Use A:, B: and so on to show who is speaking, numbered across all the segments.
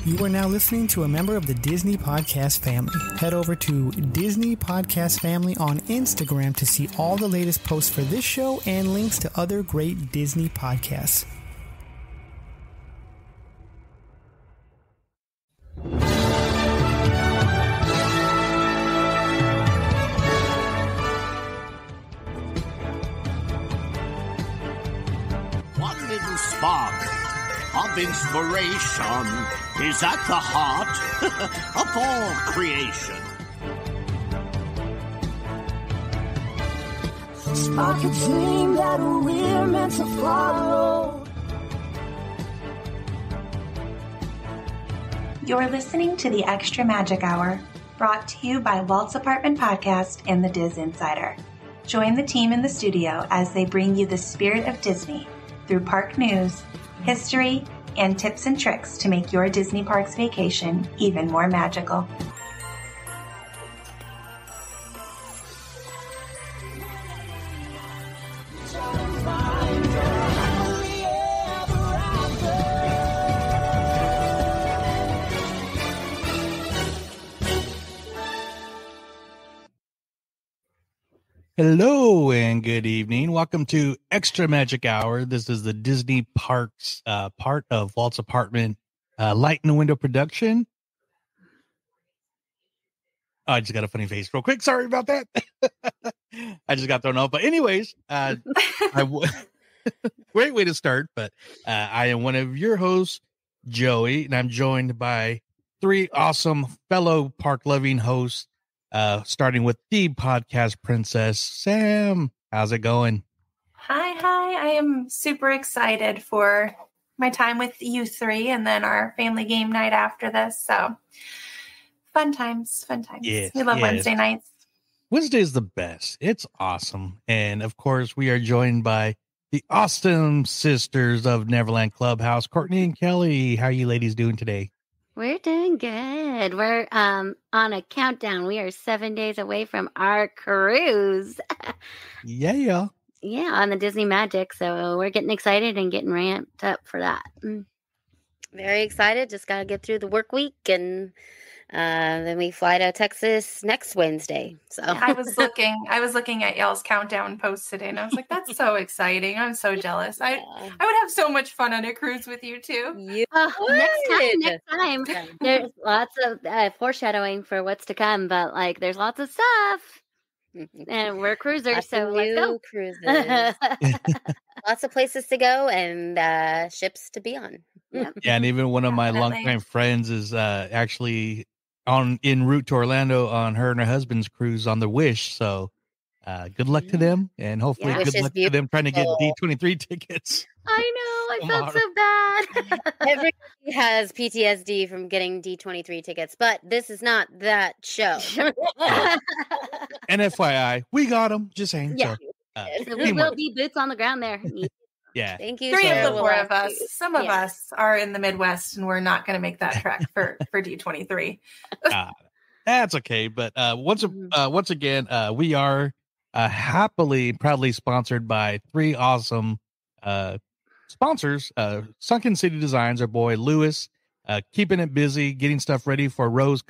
A: You are now listening to a member of the Disney Podcast family. Head over to Disney Podcast Family on Instagram to see all the latest posts for this show and links to other great Disney podcasts.
B: One little spark of inspiration is at the heart of all creation.
C: Spark a dream that we're meant to follow.
D: You're listening to the Extra Magic Hour, brought to you by Walt's Apartment Podcast and the DisInsider. Join the team in the studio as they bring you the spirit of Disney through park news, history, and tips and tricks to make your Disney Parks vacation even more magical.
E: Hello and good evening. Welcome to Extra Magic Hour. This is the Disney Parks part of Walt's Apartment Light in the Window production. Oh, I just got a funny face real quick. Sorry about that. I just got thrown off. But anyways, great way to start. But I am one of your hosts, Joey, and I'm joined by three awesome fellow park-loving hosts. Starting with the podcast princess, Sam. How's it going?
D: Hi. I am super excited for my time with you three and then our family game night after this. So fun times.
E: Yes,
D: we love Wednesday nights.
E: Wednesday is the best. It's awesome. And of course, we are joined by the awesome sisters of Neverland Clubhouse, Courtney and Kelly. How are you ladies doing today?
F: We're doing good. We're on a countdown. We are 7 days away from our cruise.
E: Yeah,
F: on the Disney Magic. So we're getting excited and getting ramped up for that. Very excited. Just got to get through the work week, and then we fly to Texas next Wednesday. So
D: I was looking at y'all's countdown post today, and I was like, "That's so exciting! I'm so jealous. I would have so much fun on a cruise with you too."
F: Next time. There's lots of foreshadowing for what's to come, but like, there's lots of stuff, and we're cruisers, so let's go.
G: Cruises. Lots of places to go and ships to be on.
E: Yeah, and even one of my longtime friends is actually en route to Orlando on her and her husband's cruise on the Wish. So good luck to them, and hopefully good luck to them trying to get D23 tickets.
F: I know, I felt so bad.
G: Everybody has PTSD from getting D23 tickets, but this is not that show.
E: And FYI, we got them. Just saying.
F: Yeah.
E: So,
F: we will be boots on the ground there.
E: Yeah.
G: Thank you.
D: Three of the four of us. Some of us are in the Midwest, and we're not going to make that trek for D23.
E: That's okay. But once again, we are happily, proudly sponsored by three awesome sponsors. Sunken City Designs, our boy Louis, keeping it busy, getting stuff ready for Rogue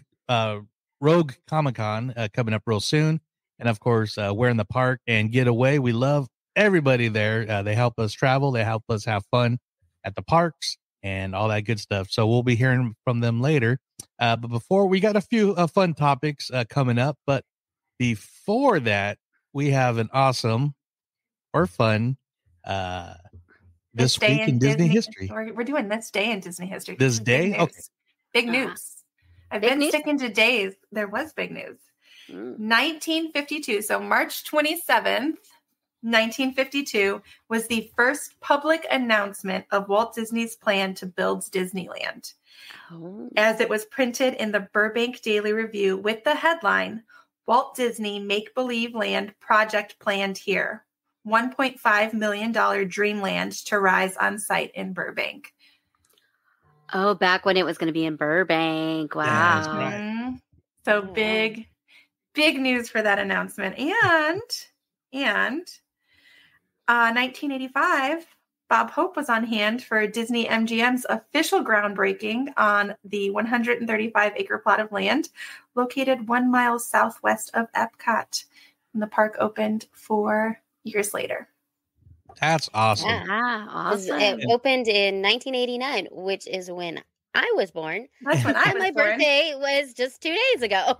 E: Comic-Con coming up real soon. And of course, we're in the park and Getaway. We love everybody there. They help us travel. They help us have fun at the parks and all that good stuff. So we'll be hearing from them later. But before, we got a few fun topics coming up. But before that, we have an awesome or fun this week in Disney history.
D: We're doing this day in Disney history.
E: This day? Okay.
D: Big news. I've been sticking to days. There was big news. 1952. So March 27th, 1952 was the first public announcement of Walt Disney's plan to build Disneyland. As it was printed in the Burbank Daily Review with the headline, Walt Disney Make-Believe Land Project Planned Here. $1.5 million dreamland to rise on site in Burbank.
F: Oh, back when it was going to be in Burbank. Wow.
E: That's right.
D: So big news for that announcement. And 1985, Bob Hope was on hand for Disney MGM's official groundbreaking on the 135-acre plot of land located 1 mile southwest of Epcot. And the park opened 4 years later.
E: That's awesome.
F: Yeah, awesome.
G: It opened in 1989, which is when I was born.
D: That's when I
G: And
D: was
G: my
D: born.
G: birthday was just 2 days ago.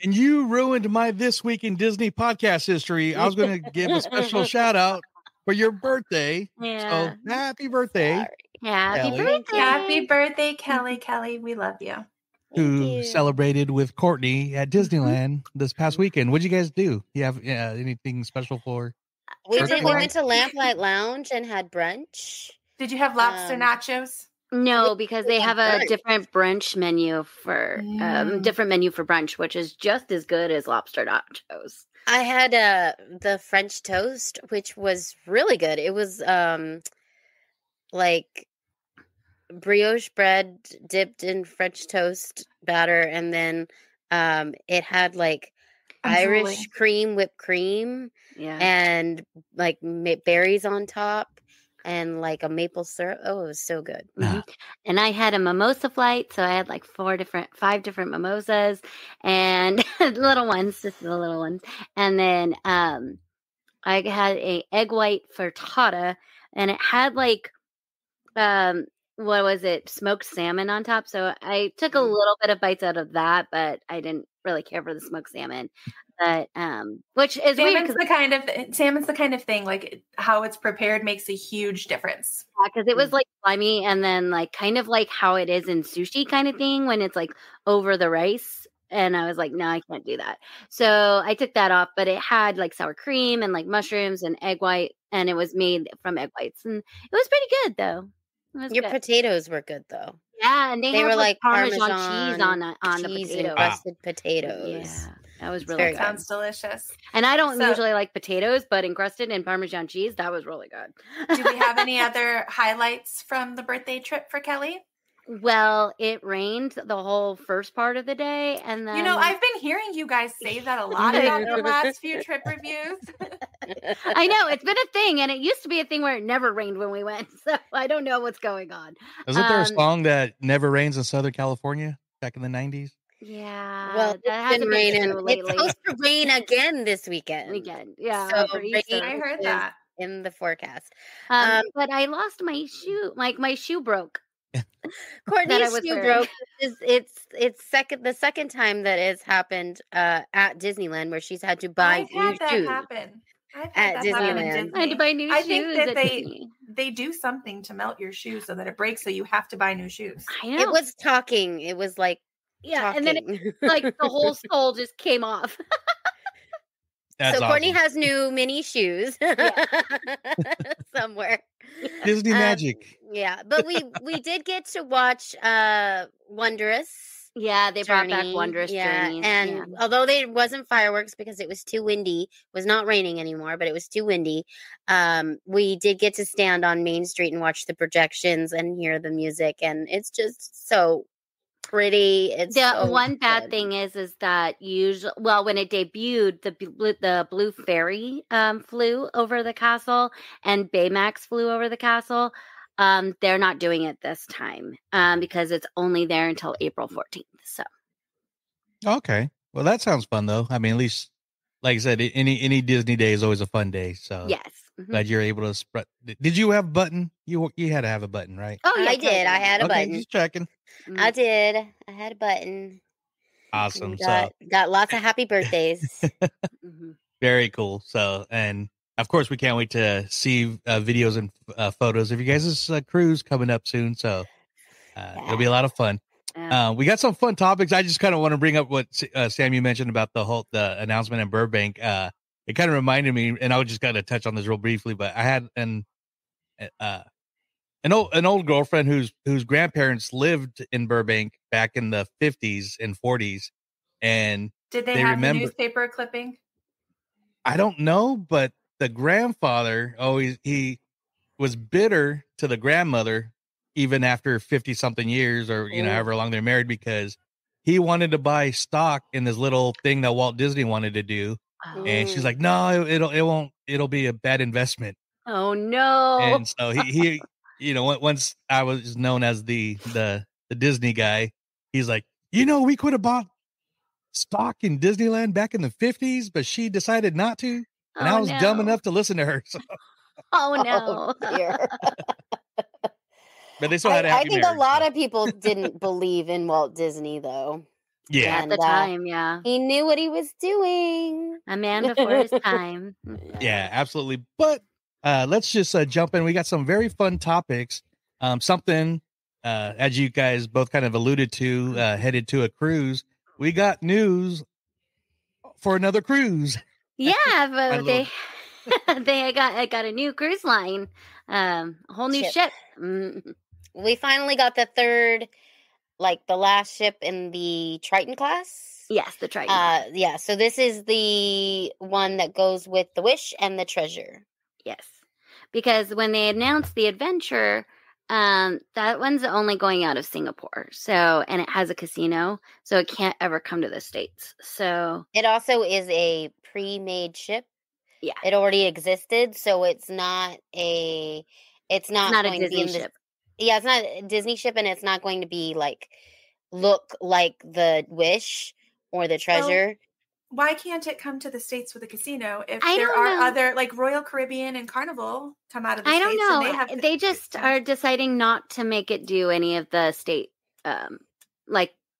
E: And you ruined my This Week in Disney podcast history. I was going to give a special shout out for your birthday.
F: Yeah.
E: So happy birthday.
G: Sorry.
F: Happy
E: Kelly.
F: birthday.
D: Happy birthday, Kelly. Kelly, we love you.
E: Who celebrated with Courtney at Disneyland this past weekend. What'd you guys do? You have anything special for?
G: We
E: Birthday?
G: went to Lamplight Lounge and had brunch.
D: Did you have lobster nachos?
F: No, because they have a
G: brunch.
F: different brunch menu for brunch, which is just as good as lobster nachos.
G: I had the French toast, which was really good. It was like brioche bread dipped in French toast batter, and then it had like Irish cream, whipped cream, and like berries on top, and like a maple syrup. Oh, it was so good.
F: Mm-hmm. And I had a mimosa flight, so I had like 5 different mimosas, and little ones, just the little ones. And then I had a egg white frittata, and it had like what was it? Smoked salmon on top. So I took a little bit of bites out of that, but I didn't really care for the smoked salmon. But which is weird
D: salmon's the kind of thing, like how it's prepared makes a huge difference.
F: Because it was like slimy, and then like kind of like how it is in sushi kind of thing when it's like over the rice. And I was like, no, I can't do that. So I took that off, but it had like sour cream and like mushrooms and egg white, and it was made from egg whites, and it was pretty good though.
G: Your potatoes were good though.
F: Yeah, and they
G: were
F: had,
G: like
F: Parmesan cheese on the potatoes.
G: And crusted potatoes.
F: Yeah, that was really good.
D: Sounds delicious.
F: And I don't usually like potatoes, but encrusted in Parmesan cheese, that was really good.
D: Do we have any other highlights from the birthday trip for Kelly?
F: Well, it rained the whole first part of the day, and then
D: I've been hearing you guys say that a lot about your last few trip reviews.
F: I know it's been a thing, and it used to be a thing where it never rained when we went. So I don't know what's going on.
E: Isn't there a song that never rains in Southern California back in the 90s?
F: Yeah.
G: Well,
F: that hasn't been
G: raining.
F: true lately.
G: It's supposed to rain again this weekend.
F: Yeah.
G: So
F: rain,
D: I heard that
G: in the forecast.
F: But I lost my shoe. Like my shoe broke.
G: Courtney's shoe broke. It's the second time that has happened at Disneyland, where she's had to buy new shoes. At Disneyland.
F: I had to buy new shoes.
D: I think that they do something to melt your shoe so that it breaks, so you have to buy new shoes.
F: I know.
G: It was talking. It was like
F: and then like the whole sole just came off.
E: That's
G: so Courtney
E: awesome.
G: has new mini shoes somewhere.
E: Disney magic.
G: Yeah, but we did get to watch Wondrous.
F: Yeah, they brought back Wondrous Journeys.
G: And although there wasn't fireworks because it was too windy, it was not raining anymore, but it was too windy. We did get to stand on Main Street and watch the projections and hear the music, and it's just so pretty. It's
F: one bad thing is that usually, when it debuted, the Blue Fairy flew over the castle, and Baymax flew over the castle. They're not doing it this time because it's only there until April 14th. So,
E: okay, well that sounds fun though. I mean, at least, like I said, any Disney day is always a fun day. So
F: yes,
E: glad you're able to spread. Did you have a button? You had to have a button, right?
G: Oh, yeah, I did. I had a button.
E: Just checking.
G: I did. I had a button.
E: Awesome.
G: Got lots of happy birthdays.
E: Very cool. So, and of course, we can't wait to see videos and photos of you guys' cruise coming up soon. So it'll be a lot of fun. We got some fun topics. I just kind of want to bring up what Sam, you mentioned about the announcement in Burbank. It kind of reminded me, and I was just going to touch on this real briefly, but I had an old girlfriend whose grandparents lived in Burbank back in the 50s and 40s. And
D: did they have a newspaper clipping?
E: I don't know, but the grandfather he was bitter to the grandmother even after 50 something years, or however long they're married, because he wanted to buy stock in this little thing that Walt Disney wanted to do. And she's like, no, it'll be a bad investment.
F: Oh no!
E: And so he once I was known as the Disney guy, he's like, we could have bought stock in Disneyland back in the 50s, but she decided not to, and I was dumb enough to listen to her. So.
F: Oh no!
E: But they still had a happy
G: marriage. I think a lot of people didn't believe in Walt Disney, though.
E: Yeah,
F: at the time, yeah,
G: he knew what he was doing.
F: A man before his time.
E: Yeah, absolutely. But let's just jump in. We got some very fun topics. Something as you guys both kind of alluded to, headed to a cruise. We got news for another cruise.
F: Yeah, but they got a new cruise line, a whole new ship.
G: We finally got the third, like the last ship in the Triton class.
F: Yes, the Triton.
G: Yeah. So this is the one that goes with the Wish and the Treasure.
F: Yes, because when they announced the Adventure, that one's only going out of Singapore. So, and it has a casino, so it can't ever come to the States. So
G: it also is a pre-made ship.
F: Yeah,
G: it already existed, so it's not a Disney
F: ship.
G: Yeah, it's not a Disney ship, and it's not going to be look like the Wish or the Treasure.
D: So why can't it come to the States with a casino if there are other, like Royal Caribbean and Carnival come out of the States?
F: I don't know.
D: And
F: they just are deciding not to make it do any of the state,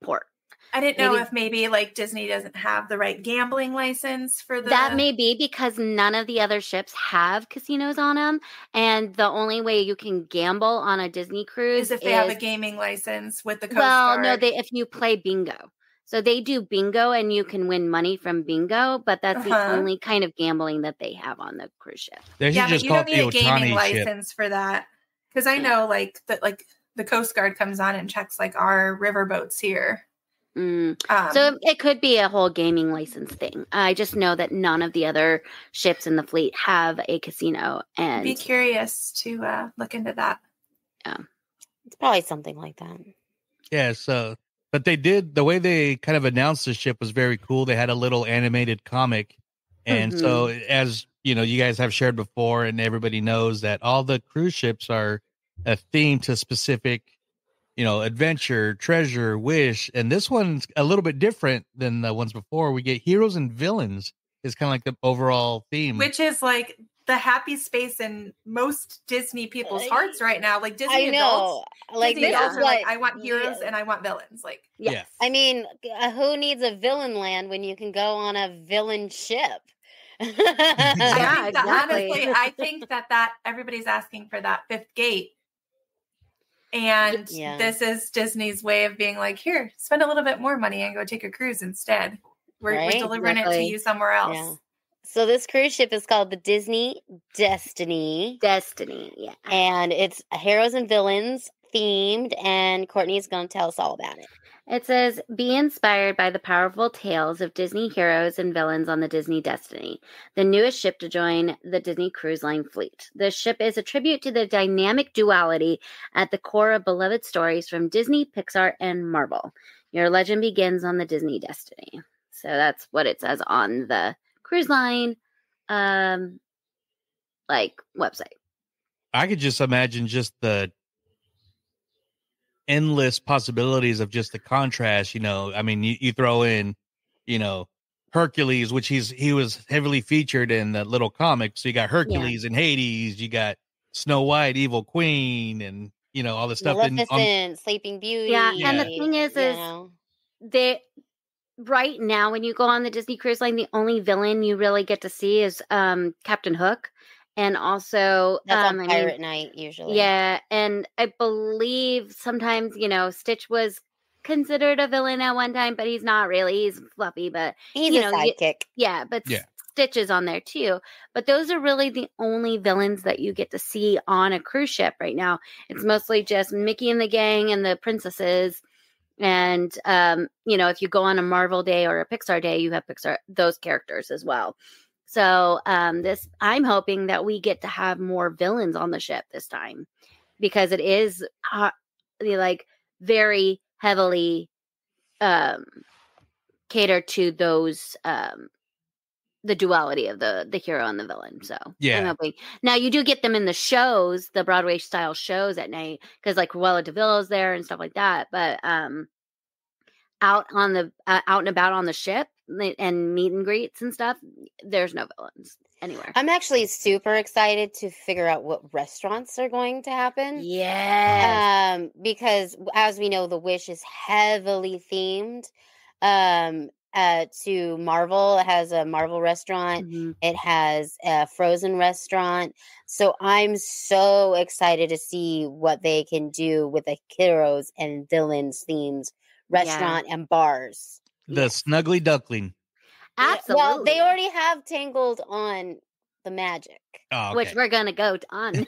F: port.
D: I didn't know if maybe Disney doesn't have the right gambling license for
F: that may be because none of the other ships have casinos on them, and the only way you can gamble on a Disney cruise
D: is if they have a gaming license with the Coast Guard.
F: No, if you play bingo. So they do bingo, and you can win money from bingo, but that's the only kind of gambling that they have on the cruise ship.
D: But you don't need a gaming license for that, because I know the Coast Guard comes on and checks our river boats here.
F: So it could be a whole gaming license thing. I just know that none of the other ships in the fleet have a casino, and
D: be curious to look into that.
F: Yeah,
G: it's probably something like that.
E: Yeah. So, but they did, the way they kind of announced the ship was very cool. They had a little animated comic, and so as you guys have shared before, and everybody knows that all the cruise ships are themed to specific. Adventure, treasure, wish. And this one's a little bit different than the ones before. We get heroes and villains is kind of like the overall theme.
D: Which is the happy space in most Disney people's hearts right now. Disney adults. Disney adults are I want heroes and I want villains.
F: Yes.
G: I mean, who needs a villain land when you can go on a villain ship?
F: Yeah, exactly.
D: Honestly, I think that everybody's asking for that fifth gate. And this is Disney's way of being here, spend a little bit more money and go take a cruise instead. We're delivering it to you somewhere else.
G: Yeah. So this cruise ship is called the Disney Destiny.
F: Yeah.
G: And it's heroes and villains themed, and Courtney's going to tell us all about it.
F: It says, be inspired by the powerful tales of Disney heroes and villains on the Disney Destiny, the newest ship to join the Disney Cruise Line fleet. This ship is a tribute to the dynamic duality at the core of beloved stories from Disney, Pixar, and Marvel. Your legend begins on the Disney Destiny. So that's what it says on the cruise line, website.
E: I could just imagine just the endless possibilities of just the contrast. I mean, you throw in, Hercules, which he was heavily featured in the little comic. So you got Hercules and Hades, you got Snow White, Evil Queen, and all the stuff.
G: Maleficent, Sleeping Beauty.
F: Yeah, and the thing is they right now when you go on the Disney Cruise Line, the only villain you really get to see is Captain Hook. And also,
G: that's on Pirate Night usually.
F: Yeah, and I believe sometimes Stitch was considered a villain at one time, but he's not really. He's fluffy, but
G: he's a sidekick.
F: Stitch is on there too. But those are really the only villains that you get to see on a cruise ship right now. It's mostly just Mickey and the gang and the princesses. And if you go on a Marvel day or a Pixar day, you have those characters as well. So I'm hoping that we get to have more villains on the ship this time, because it is very heavily catered to those the duality of the hero and the villain. So
E: yeah.
F: I'm hoping. Now you do get them in the shows, the Broadway style shows at night, because like Cruella de Vil is there and stuff like that. But out and about on the ship and meet and greets and stuff, there's no villains anywhere.
G: I'm actually super excited to figure out what restaurants are going to happen.
F: Yeah.
G: Because as we know, The Wish is heavily themed to Marvel. It has a Marvel restaurant.
F: Mm-hmm.
G: It has a Frozen restaurant. So I'm so excited to see what they can do with the heroes and villains themed restaurant and bars.
E: The Snuggly Duckling.
F: Absolutely.
G: Well, they already have Tangled on the Magic.
E: Oh, okay.
F: Which we're going to go on.
G: Which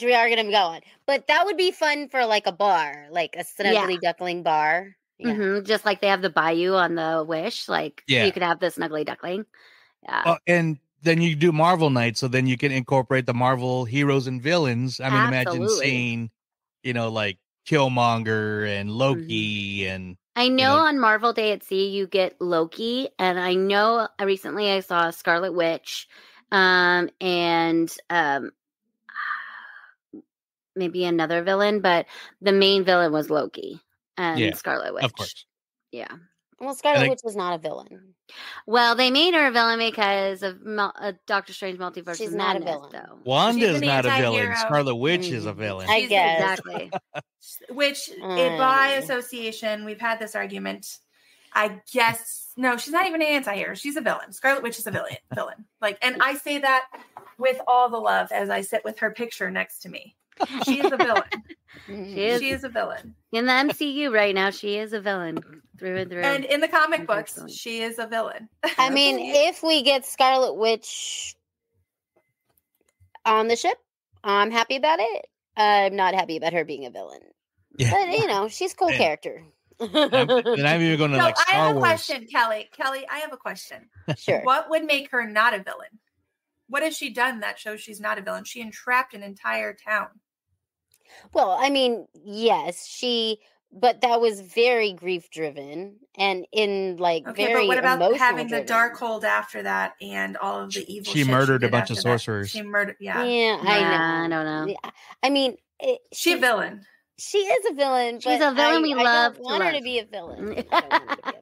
G: we are going to go on. But that would be fun for like a bar, like a Snuggly Duckling bar. Yeah.
F: Mm-hmm. Just like they have the Bayou on the Wish. Like you could have the Snuggly Duckling. Yeah.
E: And then you do Marvel Night, so then you can incorporate the Marvel heroes and villains. I mean, imagine seeing, like Killmonger and Loki and...
F: I know on Marvel Day at Sea you get Loki, and I know recently I saw Scarlet Witch, and maybe another villain, but the main villain was Loki and Scarlet Witch.
E: Of course.
F: Yeah.
G: Well, Scarlet Witch was not a villain.
F: Well, they made her a villain because of Doctor Strange Multiverse.
G: She's
F: of
G: not a
F: Madness,
G: villain.
F: though.
E: Wanda's not a villain. Scarlet Witch is a villain.
G: I guess.
F: Exactly.
D: Which, by association, we've had this argument. I guess, no, she's not even an anti-hero. She's a villain. Scarlet Witch is a villain. And I say that with all the love as I sit with her picture next to me. She is a villain. She is a villain.
F: In the MCU right now, she is a villain through and through.
D: And in the comic books, she is a villain.
G: I mean, if we get Scarlet Witch on the ship, I'm happy about it. I'm not happy about her being a villain. Yeah. But, she's a cool character.
E: And I'm even going to like Star
D: I have a
E: Wars.
D: question, Kelly. Kelly, I have a question.
G: Sure.
D: What would make her not a villain? What has she done that shows she's not a villain? She entrapped an entire town.
G: Well, I mean, yes, but that was very grief driven and in like very
D: but what about having
G: driven.
D: The dark hold after that and all of the evil?
E: She murdered a bunch of sorcerers.
D: She murdered. Yeah,
G: I
F: don't know.
G: Yeah. I mean,
D: she's a villain.
G: She is a villain.
F: She's a villain we love.
G: I want her to be a villain. I don't want her to be a villain.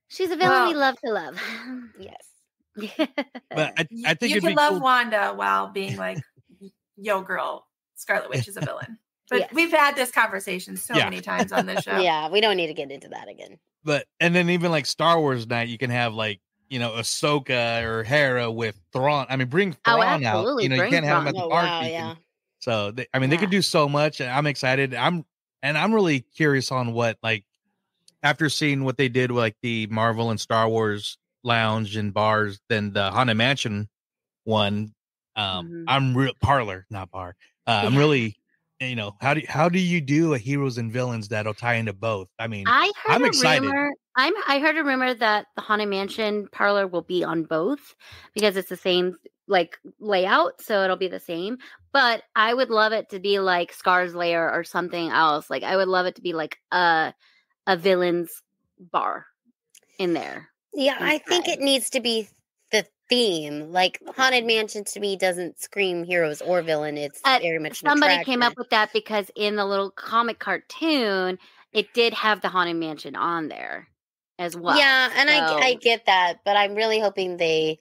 F: She's a villain we love to love.
G: Yes.
E: But I think
D: you can love Wanda while being like, "Yo, girl, Scarlet Witch is a villain." But we've had this conversation so many times on this show.
G: Yeah, we don't need to get into that again.
E: And then even like Star Wars Night, you can have like, Ahsoka or Hera with Thrawn. I mean, bring Thrawn out. You can't have them at the park. So they could do so much. And I'm excited. I'm really curious on what, like, after seeing what they did with like the Marvel and Star Wars lounge and bars, then the Haunted Mansion one. I'm real parlor, not bar. I'm really, how do you do a heroes and villains that'll tie into both? I mean, I'm excited.
F: I heard a rumor that the Haunted Mansion parlor will be on both because it's the same like layout, so it'll be the same. But I would love it to be like Scar's Lair or something else. Like I would love it to be like a villain's bar in there.
G: Yeah, I think it needs to be the theme. Like Haunted Mansion to me doesn't scream heroes or villain. It's very much
F: somebody came up with that because in the little comic cartoon, it did have the Haunted Mansion on there as well.
G: Yeah, and I get that, but I'm really hoping they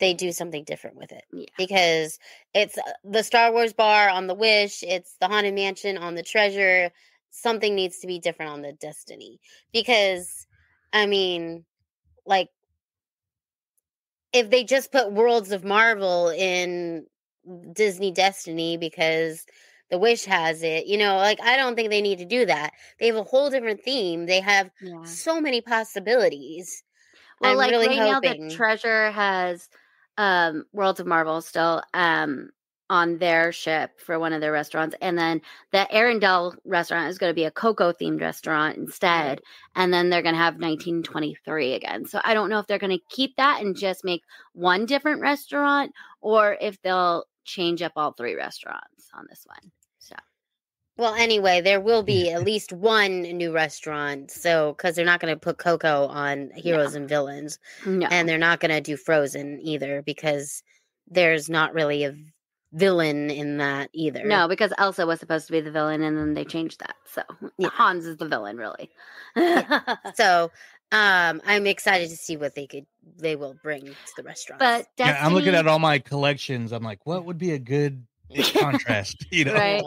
G: do something different with it because it's the Star Wars bar on the Wish, it's the Haunted Mansion on the Treasure. Something needs to be different on the Destiny because, I mean, like, if they just put Worlds of Marvel in Disney Destiny because the Wish has it, like, I don't think they need to do that. They have a whole different theme. They have so many possibilities.
F: Well,
G: I'm
F: like
G: really
F: right
G: hoping.
F: Now, the Treasure has Worlds of Marvel still on their ship for one of their restaurants, and then the Arendelle restaurant is going to be a Coco themed restaurant instead, and then they're going to have 1923 again. So I don't know if they're going to keep that and just make one different restaurant, or if they'll change up all three restaurants on this one. So
G: Well, anyway, there will be at least one new restaurant. So, because they're not going to put Coco on Heroes and Villains.
F: No.
G: And they're not going to do Frozen either because there's not really a villain in that either.
F: No, because Elsa was supposed to be the villain and then they changed that. So Hans is the villain, really.
G: So, I'm excited to see what they will bring to the restaurant.
F: But Destiny,
E: I'm looking at all my collections. I'm like, what would be a good contrast?
F: Right.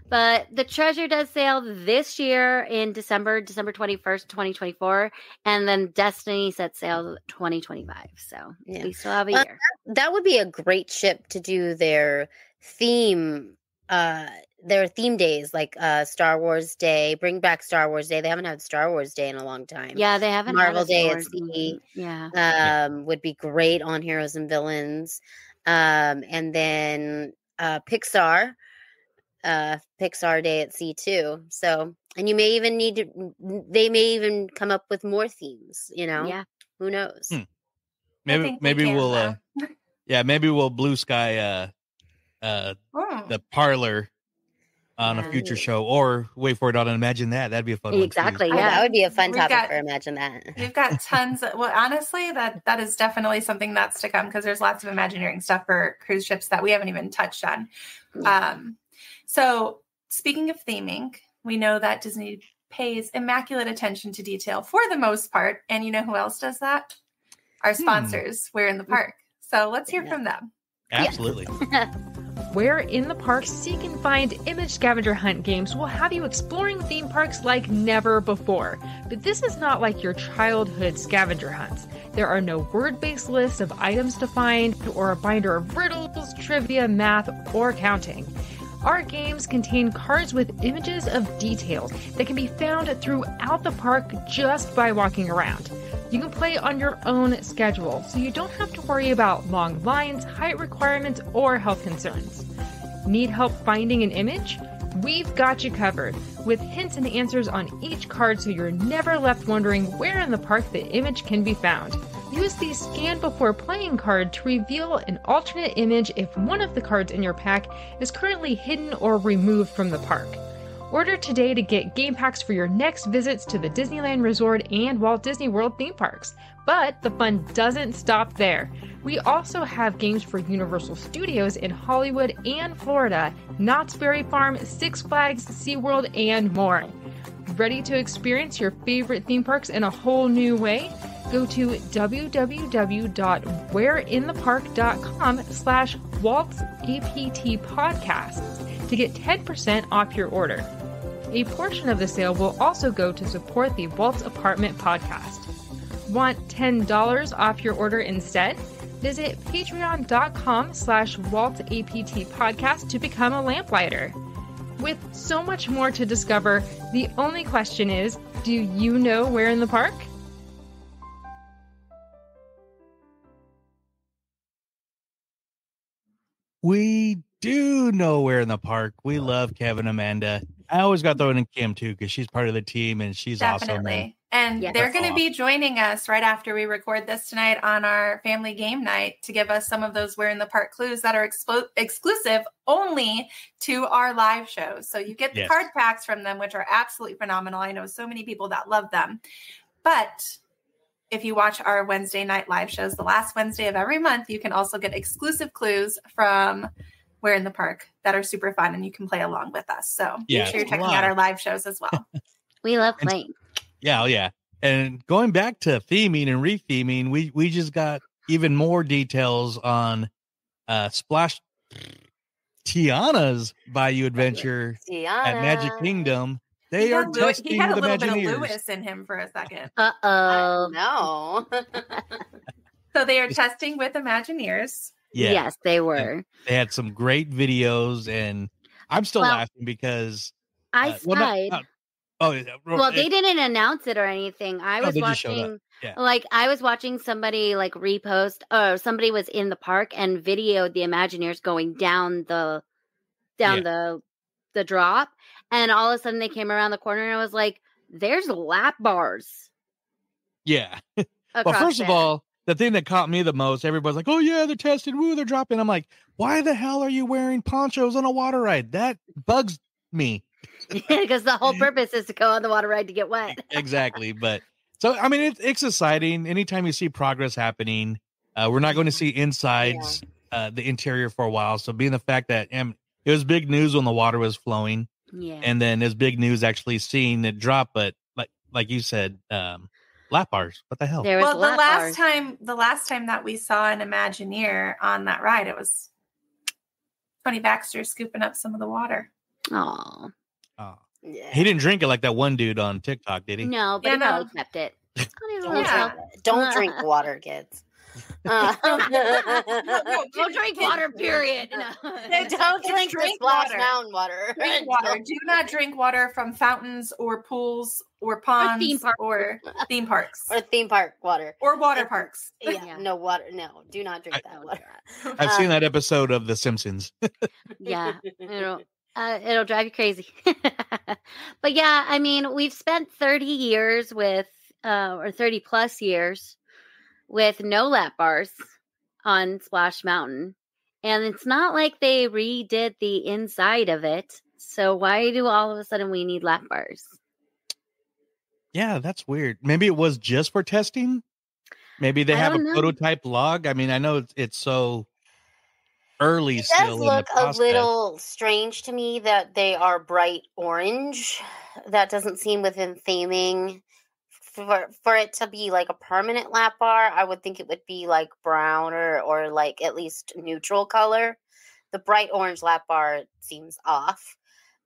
F: But the Treasure does sale this year in December 21st, 2024, and then Destiny sets sale 2025. So we still have a year.
G: That would be a great ship to do their theme days, like Star Wars Day. Bring back Star Wars Day. They haven't had Star Wars Day in a long time.
F: Yeah, they haven't.
G: Marvel Day at Sea. Would be great on Heroes and Villains. And then Pixar Day at Sea too. So, and you may even they may even come up with more themes,
F: Yeah.
G: Who knows?
E: Maybe we'll maybe we'll blue sky the parlor on a future show, or wait for it on Imagine That. That'd be a fun one.
F: Exactly.
G: Yeah, that would be a fun topic for Imagine That.
D: We've got tons of, well, honestly, that is definitely something that's to come, because there's lots of Imagineering stuff for cruise ships that we haven't even touched on. So speaking of theming, we know that Disney pays immaculate attention to detail for the most part. And you know who else does that? Our sponsors, We're in the Park. So let's hear from them.
E: Absolutely.
H: Where in the Park Seek and Find Image Scavenger Hunt games will have you exploring theme parks like never before. But this is not like your childhood scavenger hunts. There are no word-based lists of items to find, or a binder of riddles, trivia, math, or counting. Our games contain cards with images of details that can be found throughout the park just by walking around. You can play on your own schedule, so you don't have to worry about long lines, height requirements, or health concerns. Need help finding an image? We've got you covered, with hints and answers on each card, so you're never left wondering where in the park the image can be found. Use the Scan Before Playing card to reveal an alternate image if one of the cards in your pack is currently hidden or removed from the park. Order today to get game packs for your next visits to the Disneyland Resort and Walt Disney World theme parks. But the fun doesn't stop there. We also have games for Universal Studios in Hollywood and Florida, Knott's Berry Farm, Six Flags, SeaWorld, and more. Ready to experience your favorite theme parks in a whole new way? Go to www.whereinthepark.com/Walt'sAPT podcasts to get 10% off your order. A portion of the sale will also go to support the Walt's Apartment podcast. Want $10 off your order instead? Visit patreon.com/Walt'sAPT podcast to become a lamplighter. With so much more to discover, the only question is, do you know where in the park?
E: We do know where in the park. We love Kevin, Amanda. I always got thrown in Kim too, because she's part of the team and she's
D: Definitely.
E: awesome.
D: And they're going to be joining us right after we record this tonight on our family game night to give us some of those We're in the Park clues that are exclusive only to our live shows. So you get the card packs from them, which are absolutely phenomenal. I know so many people that love them. But if you watch our Wednesday night live shows, the last Wednesday of every month, you can also get exclusive clues from We're in the Park that are super fun, and you can play along with us. So make sure you're checking out our live shows as well.
F: We love playing.
E: Yeah. And going back to theming and re-theming, we just got even more details on Splash Tiana's Bayou Adventure at Magic Kingdom. They are testing
D: he had a
E: with
D: little bit of
E: Imagineers.
D: Louis in him for a second.
G: No.
D: So they are testing with Imagineers.
E: Yeah.
F: Yes, they were.
E: And they had some great videos, and I'm still laughing because
F: I spied. Well, they didn't announce it or anything. I was watching, I was watching somebody repost, or somebody was in the park and videoed the Imagineers going down the drop, and all of a sudden they came around the corner and I was like, "There's lap bars."
E: Yeah. Well, first of all, the thing that caught me the most, everybody's like, "Oh yeah, they're tested. Woo, they're dropping." I'm like, "Why the hell are you wearing ponchos on a water ride?" That bugs me.
F: Because the whole purpose is to go on the water ride to get wet.
E: Exactly. But so, I mean, it's exciting. Anytime you see progress happening, we're not going to see insides, the interior for a while. So being the fact that it was big news when the water was flowing.
F: Yeah.
E: And then there's big news actually seeing it drop. But like you said, lap bars. What the hell?
D: Well, the last time that we saw an Imagineer on that ride, it was Tony Baxter scooping up some of the water.
F: Oh.
G: Yeah.
E: He didn't drink it like that one dude on TikTok, did he?
F: No, but he probably kept it.
G: Don't drink water, kids.
F: Don't drink water, period. No.
G: Don't drink Splash Mountain water.
D: Drink water. Do not drink water from fountains or pools or ponds or theme parks.
G: Or theme park water.
D: Or water parks.
G: Yeah, no water. No, do not drink that water.
E: I've seen that episode of The Simpsons.
F: Yeah. It'll drive you crazy. But yeah, I mean, we've spent 30 years with, or 30 plus years with no lap bars on Splash Mountain. And it's not like they redid the inside of it. So why do all of a sudden we need lap bars?
E: Yeah, that's weird. Maybe it was just for testing. Maybe they have a prototype log. I mean, I know it's so early
G: it
E: still.
G: It does look a little strange to me that they are bright orange. That doesn't seem within theming. For it to be like a permanent lap bar, I would think it would be like brown or like at least neutral color. The bright orange lap bar seems off.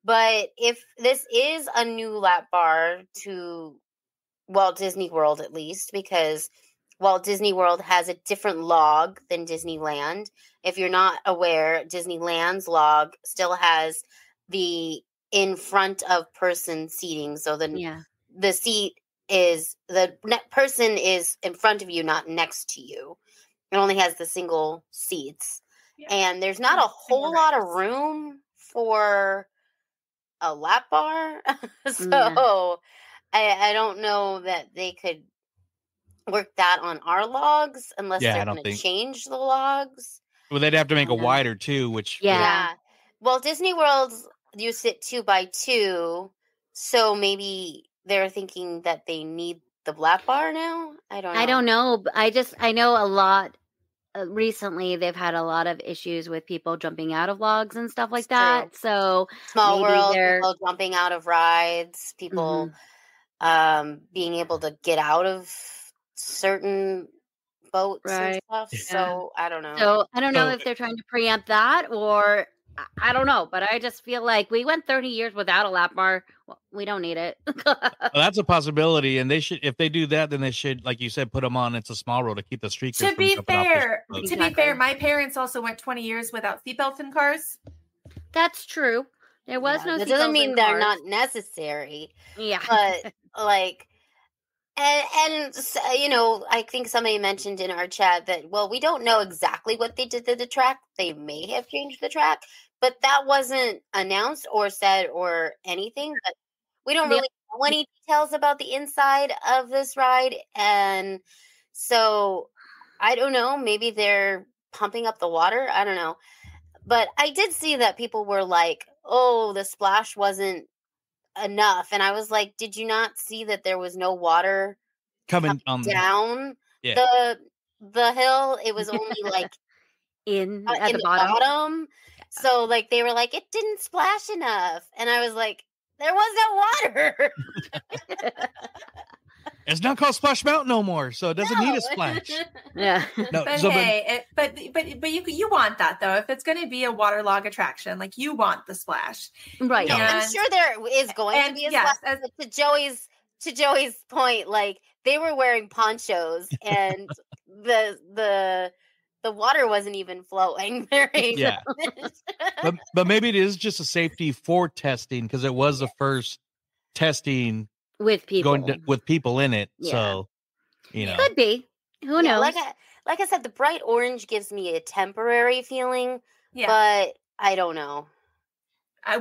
G: But if this is a new lap bar to Walt Disney World, at least, because Walt Disney World has a different log than Disneyland. If you're not aware, Disneyland's log still has the in front of person seating. So the seat is the person is in front of you, not next to you. It only has the single seats. Yeah. And there's not a whole lot of room for a lap bar. So I don't know that they could work that on our logs unless they're going to change the logs.
E: Well, they'd have to make a wider too, which
G: Well, Disney World used it 2x2, so maybe they're thinking that they need the lap bar now. I don't know.
F: I know a lot. Recently, they've had a lot of issues with people jumping out of logs and stuff like that. True. So
G: Small World, people jumping out of rides, people being able to get out of certain boats and stuff. Yeah. So I don't know.
F: So I don't know if they're trying to preempt that or I don't know, but I just feel like we went 30 years without a lap bar. Well, we don't need it.
E: Well, that's a possibility, and they should. If they do that, then they should, like you said, put them on. It's a small road to keep the street.
D: To be fair, my parents also went 20 years without seatbelts in cars.
F: That's true. There was no.
G: That doesn't mean they're not necessary.
F: Yeah,
G: but like. And you know, I think somebody mentioned in our chat that, well, we don't know exactly what they did to the track. They may have changed the track, but that wasn't announced or said or anything. But we don't really know any details about the inside of this ride. And so I don't know, maybe they're pumping up the water. I don't know. But I did see that people were like, oh, the splash wasn't enough, and I was like, did you not see that there was no water
E: coming
G: down the hill? It was only like
F: in the bottom.
G: So like they were like, it didn't splash enough, and I was like, there was no water.
E: It's not called Splash Mountain no more, so it doesn't need a splash.
F: Yeah.
E: No,
D: but you want that though. If it's going to be a waterlog attraction, like you want the splash,
F: right?
G: No, I'm sure there is going to be a splash. To Joey's point, like they were wearing ponchos, and the water wasn't even flowing.
E: but maybe it is just a safety for testing because it was the first testing.
F: With people
E: with people in it, so you know,
F: could be. Who knows?
G: Like I said, the bright orange gives me a temporary feeling, but I don't know.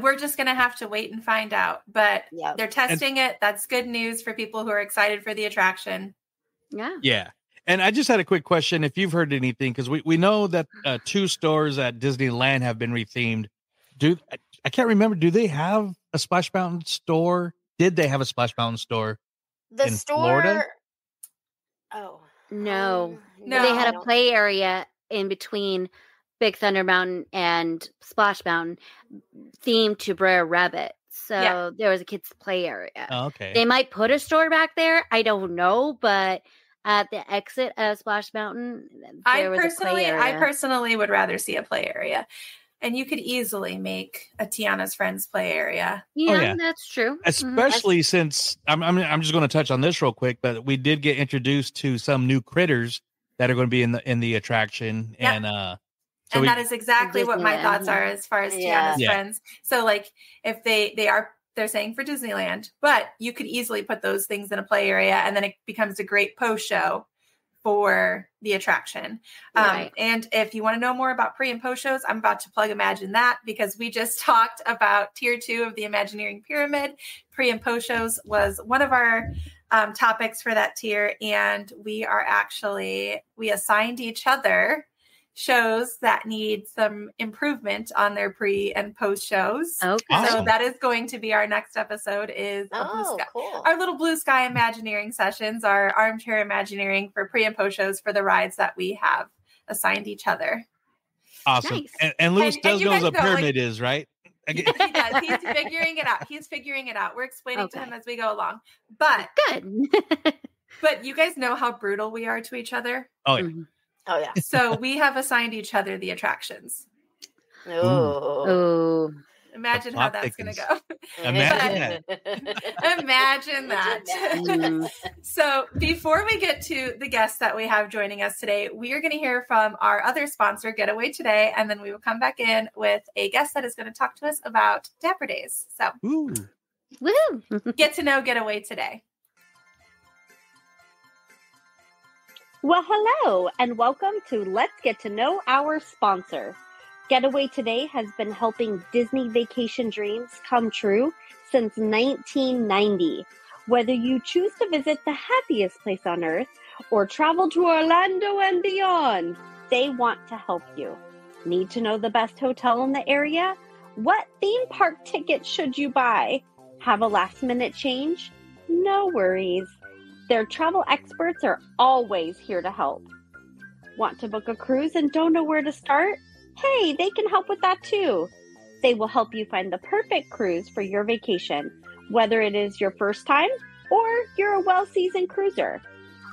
D: We're just gonna have to wait and find out. But they're testing it. That's good news for people who are excited for the attraction.
E: Yeah. And I just had a quick question: if you've heard anything, because we know that 2 stores at Disneyland have been rethemed. I can't remember. Do they have a Splash Mountain store? Did they have a Splash Mountain store
G: The
E: in
G: store.
E: Florida?
G: Oh
F: No.
D: No.
F: They had a play area in between Big Thunder Mountain and Splash Mountain themed to Brer Rabbit. So there was a kids' play area.
E: Oh, okay.
F: They might put a store back there. I don't know, but at the exit of Splash Mountain, there was a play area.
D: I personally would rather see a play area. And you could easily make a Tiana's Friends play area.
F: Yeah, that's true.
E: Especially since I'm just going to touch on this real quick, but we did get introduced to some new critters that are going to be in the attraction, and that is exactly
D: what my thoughts are as far as Tiana's Friends. So, like, if they're saying for Disneyland, but you could easily put those things in a play area, and then it becomes a great post show for the attraction.
F: Right.
D: And if you want to know more about pre and post shows, I'm about to plug Imagine That, because we just talked about tier 2 of the Imagineering Pyramid. Pre and post shows was one of our topics for that tier. And we assigned each other shows that need some improvement on their pre and post shows.
F: Okay.
E: Awesome.
D: So that is going to be our next episode, is Blue Sky.
G: Cool.
D: Our little Blue Sky Imagineering sessions, our armchair Imagineering for pre and post shows for the rides that we have assigned each other.
E: Awesome.
F: Nice.
E: And Louis does
D: you
E: know
D: guys
E: what a pyramid is, right?
D: He does. He's figuring it out. We're explaining to him as we go along. But
F: good.
D: but you guys know how brutal we are to each other.
E: Oh, yeah.
G: Oh yeah.
D: So we have assigned each other the attractions.
F: Oh.
D: Imagine how that's going to go.
E: Imagine
D: Imagine that. So before we get to the guests that we have joining us today, we are going to hear from our other sponsor, Getaway Today, and then we will come back in with a guest that is going to talk to us about Dapper Days. So
F: Woo!
D: get to know Getaway Today.
I: Well, hello, and welcome to Let's Get to Know Our Sponsor. Getaway Today has been helping Disney vacation dreams come true since 1990. Whether you choose to visit the happiest place on earth or travel to Orlando and beyond, they want to help you. Need to know the best hotel in the area? What theme park ticket should you buy? Have a last-minute change? No worries. Their travel experts are always here to help. Want to book a cruise and don't know where to start? Hey, they can help with that too. They will help you find the perfect cruise for your vacation, whether it is your first time or you're a well-seasoned cruiser.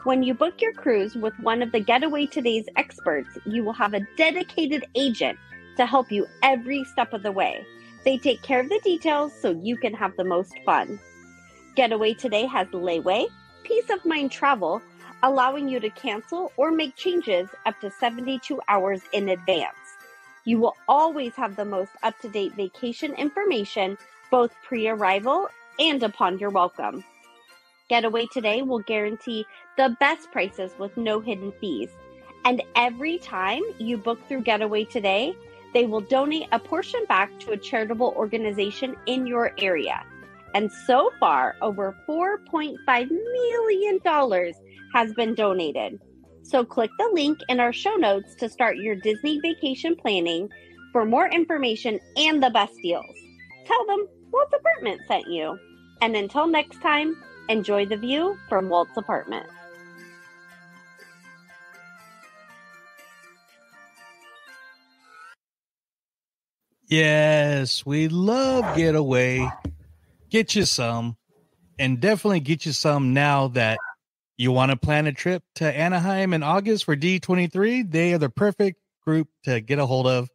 I: When you book your cruise with one of the Getaway Today's experts, you will have a dedicated agent to help you every step of the way. They take care of the details so you can have the most fun. Getaway Today has layaway, peace of mind travel, allowing you to cancel or make changes up to 72 hours in advance. You will always have the most up-to-date vacation information, both pre-arrival and upon your welcome. Getaway Today will guarantee the best prices with no hidden fees. And every time you book through Getaway Today, they will donate a portion back to a charitable organization in your area. And so far, over $4.5 million has been donated. So click the link in our show notes to start your Disney vacation planning for more information and the best deals. Tell them Walt's Apartment sent you. And until next time, enjoy the view from Walt's Apartment.
E: Yes, we love Getaway. Get you some, and definitely get you some now that you want to plan a trip to Anaheim in August for D23. They are the perfect group to get a hold of,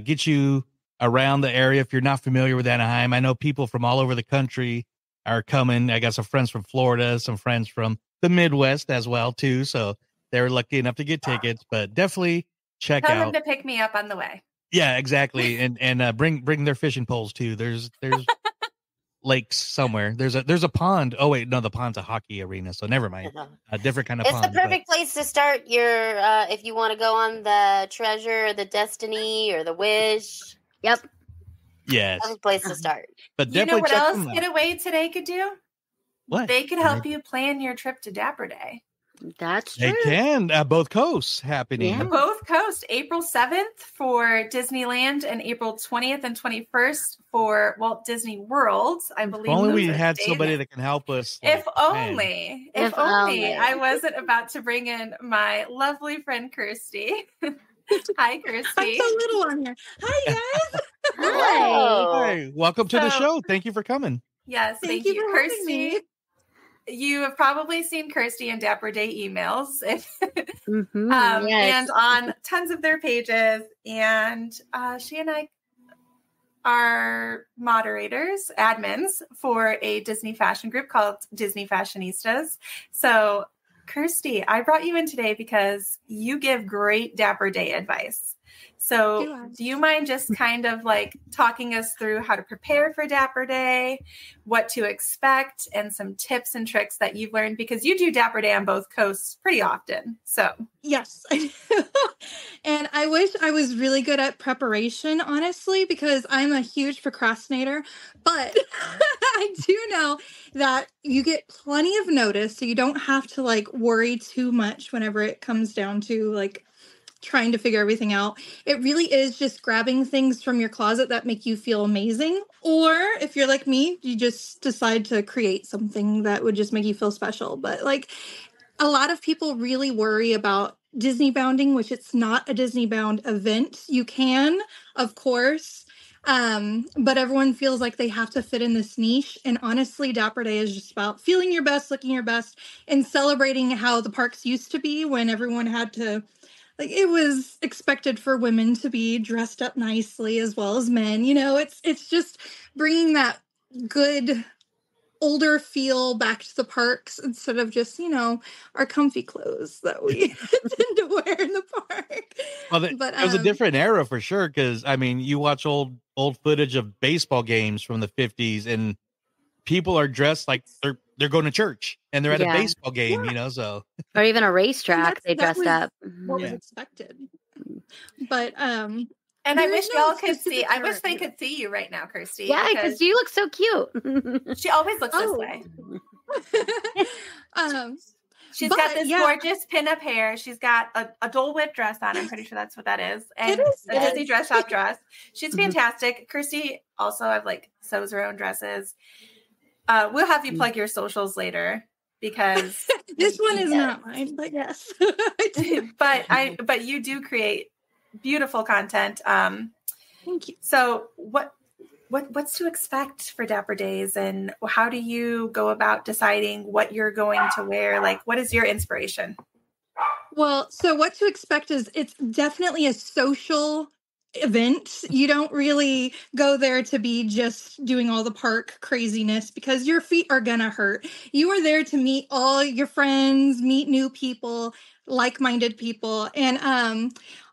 E: get you around the area if you're not familiar with Anaheim. I know people from all over the country are coming. I got some friends from Florida, some friends from the Midwest as well, too. So they're lucky enough to get tickets, but definitely check
D: Tell
E: out.
D: them to pick me up on the way.
E: Yeah, exactly. And bring their fishing poles too. There's lakes somewhere. There's a pond. Oh wait, no, the pond's a hockey arena, so never mind. A different kind of pond.
G: It's the perfect place to start your if you want to go on the Treasure or the Destiny or the Wish.
F: Yep.
E: Yes.
G: Perfect place to start.
E: But
D: You know
E: definitely
D: what
E: check
D: else
E: them out.
D: Getaway Today could do?
E: What?
D: They could help you plan your trip to Dapper Day.
F: That's true.
E: They can. Both coasts happening.
F: Yeah.
D: Both coasts, April 7th for Disneyland and April 20th and 21st for Walt Disney World. I believe.
E: If only
D: those
E: we
D: are
E: had
D: days.
E: somebody that can help us.
D: If
E: man.
D: only I wasn't about to bring in my lovely friend Kirstie. Hi, Kirstie.
J: I'm so little on here. Hi, guys.
E: Hi. Welcome to the show. Thank you for coming.
D: Yes, thank
J: you
D: you,
J: for having
D: Kirstie.
J: me.
D: You have probably seen Kirstie and Dapper Day emails
F: Mm-hmm.
D: and on tons of their pages. And she and I are moderators, admins for a Disney fashion group called Disney Fashionistas. So, Kirstie, I brought you in today because you give great Dapper Day advice. So do you mind just kind of like talking us through how to prepare for Dapper Day, what to expect, and some tips and tricks that you've learned? Because you do Dapper Day on both coasts pretty often. So
J: Yes, I do. And I wish I was really good at preparation, honestly, because I'm a huge procrastinator. But I do know that you get plenty of notice, so you don't have to like worry too much whenever it comes down to like trying to figure everything out. It really is just grabbing things from your closet that make you feel amazing. Or if you're like me, you just decide to create something that would just make you feel special. But like a lot of people really worry about Disney bounding, which it's not a Disney bound event. You can, of course, but everyone feels like they have to fit in this niche. And honestly, Dapper Day is just about feeling your best, looking your best, and celebrating how the parks used to be when everyone had to, like, it was expected for women to be dressed up nicely as well as men. You know, it's just bringing that good older feel back to the parks instead of just, you know, our comfy clothes that we tend to wear in the park.
E: Well,
J: But
E: it was a different era for sure. Because I mean, you watch old footage of baseball games from the 50s, and people are dressed like they're going to church and they're at a baseball game. You know, so
F: or even a racetrack, they dressed up.
J: What was expected. But
D: and I wish y'all could see. I wish they could see you right now, Kirstie.
F: Yeah, because you look so cute.
D: She always looks this way. She's got this gorgeous pin-up hair. She's got a Dole Whip dress on. I'm pretty sure that's what that is. And a Disney dress shop dress. She's fantastic. Kirstie also sews her own dresses. We'll have you plug your socials later because
J: this one is not mine, but yes.
D: but you do create beautiful content.
J: Thank you.
D: So what's to expect for Dapper Days, and how do you go about deciding what you're going to wear? Like, what is your inspiration?
J: Well, so what to expect is it's definitely a social event. You don't really go there to be just doing all the park craziness because your feet are gonna hurt. You are there to meet all your friends, meet new people, like-minded people. And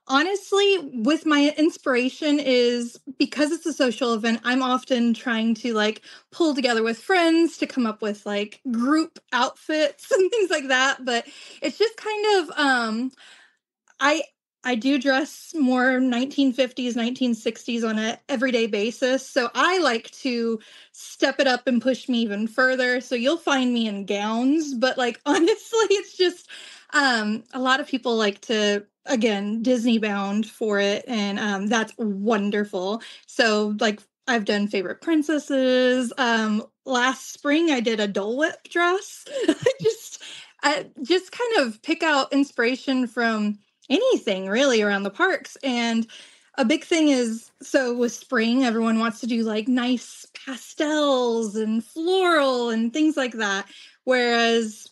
J: honestly, with my inspiration is because it's a social event, I'm often trying to like pull together with friends to come up with like group outfits and things like that. But it's just kind of I do dress more 1950s, 1960s on an everyday basis. So I like to step it up and push me even further. So you'll find me in gowns, but like, honestly, it's just, a lot of people like to, again, Disney bound for it. And, that's wonderful. So like I've done favorite princesses. Last spring I did a Dole Whip dress. I just kind of pick out inspiration from anything really around the parks. And a big thing is, so with spring, everyone wants to do like nice pastels and floral and things like that. Whereas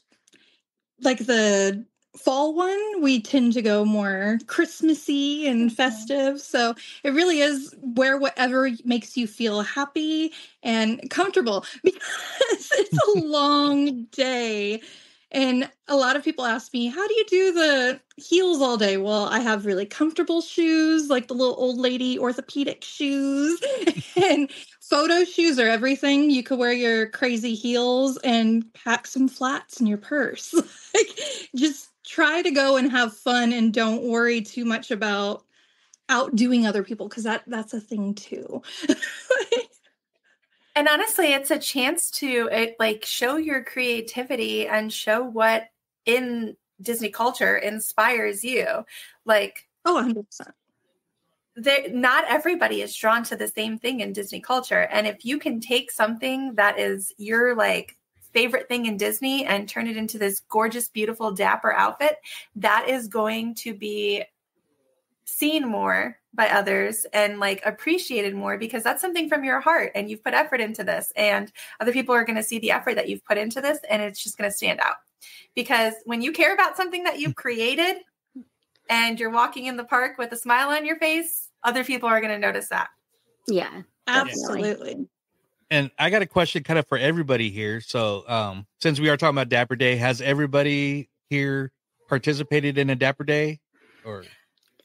J: like the fall one, we tend to go more Christmassy and festive. So it really is wear whatever makes you feel happy and comfortable because it's a long day. And a lot of people ask me, how do you do the heels all day? Well, I have really comfortable shoes, like the little old lady orthopedic shoes, and photo shoes are everything. You could wear your crazy heels and pack some flats in your purse. Like, just try to go and have fun and don't worry too much about outdoing other people, because that's a thing too.
D: And honestly, it's a chance to show your creativity and show what in Disney culture inspires you. Like,
J: 100%.
D: Not everybody is drawn to the same thing in Disney culture. And if you can take something that is your like favorite thing in Disney and turn it into this gorgeous, beautiful, dapper outfit, that is going to be seen more by others and like appreciated more, because that's something from your heart and you've put effort into this, and other people are going to see the effort that you've put into this, and it's just going to stand out. Because when you care about something that you've created and you're walking in the park with a smile on your face, other people are going to notice that.
F: Yeah,
J: absolutely.
E: And I got a question kind of for everybody here. So since we are talking about Dapper Day, has everybody here participated in a Dapper Day? Or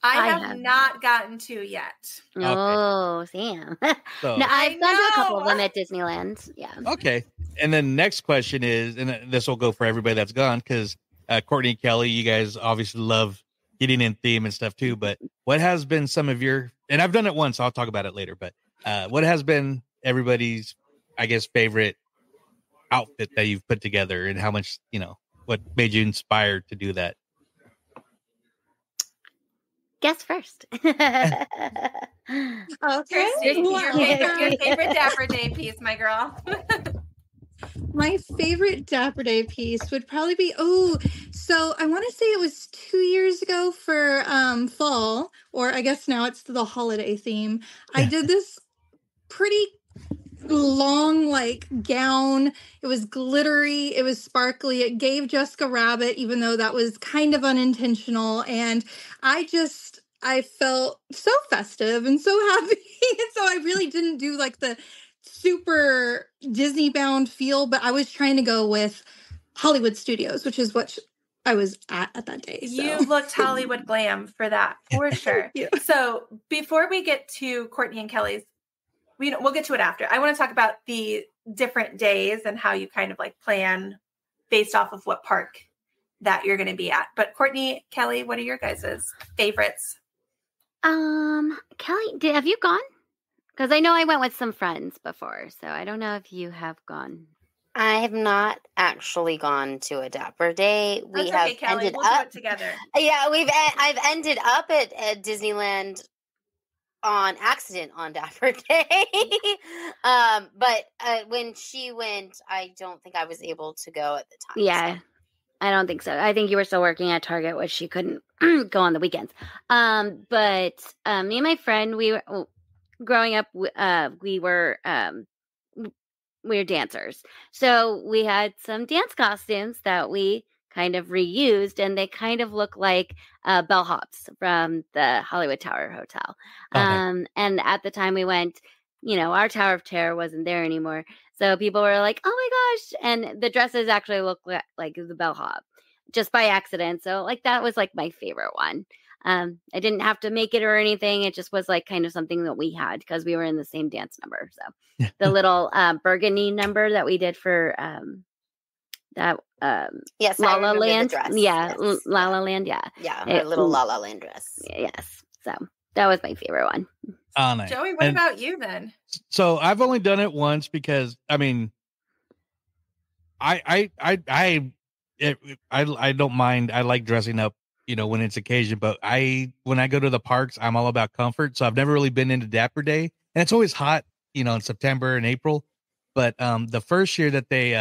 D: I have not gotten to yet.
F: Oh, Sam.
E: So,
F: no, I've gone to a couple of them at Disneyland. Yeah.
E: Okay. And then next question is, and this will go for everybody that's gone, because Courtney and Kelly, you guys obviously love getting in theme and stuff too. But what has been some of your, and I've done it once, so I'll talk about it later, but what has been everybody's, I guess, favorite outfit that you've put together, and how much, what made you inspired to do that?
F: Guess first.
D: Okay. Your favorite Dapper Day piece, my girl.
J: My favorite Dapper Day piece would probably be, so I want to say it was 2 years ago for fall, or I guess now it's the holiday theme. I did this pretty long like gown. It was glittery, it was sparkly, it gave Jessica Rabbit, even though that was kind of unintentional, and I felt so festive and so happy. And so I really didn't do like the super Disney bound feel, but I was trying to go with Hollywood Studios, which is what I was at that day. So.
D: You looked Hollywood glam for that, for sure. So before we get to Courtney and Kelly's, we'll get to it after. I want to talk about the different days and how you kind of like plan based off of what park that you're going to be at. But Courtney, Kelly, what are your guys' favorites?
F: Kelly, have you gone? Because I know I went with some friends before, so I don't know if you have gone.
G: I have not actually gone to a Dapper Day.
D: We have Kelly. We'll do it together.
G: Yeah, I've ended up at Disneyland on accident on Dapper Day. But when she went, I don't think I was able to go at the time.
F: Yeah. So. I don't think so. I think you were still working at Target, which you couldn't go on the weekends. But me and my friend, we were growing up. We were dancers, so we had some dance costumes that we kind of reused, and they kind of look like bellhops from the Hollywood Tower Hotel. Okay. And at the time we went, our Tower of Terror wasn't there anymore. So people were like, oh my gosh. And the dresses actually look like the bellhop just by accident. So like, that was like my favorite one. I didn't have to make it or anything. It just was like kind of something that we had because we were in the same dance number. So the little burgundy number that we did for that
G: yes,
F: La La Land.
G: Yeah,
F: yes. La La Land. Yeah.
G: Yeah, her little La La Land dress.
F: Yes. So that was my favorite one.
E: Oh, nice.
D: Joey, what about you then?
E: So I've only done it once because I mean, I don't mind. I like dressing up, when it's occasion. But when I go to the parks, I'm all about comfort. So I've never really been into Dapper Day, and it's always hot, in September and April. But the first year that they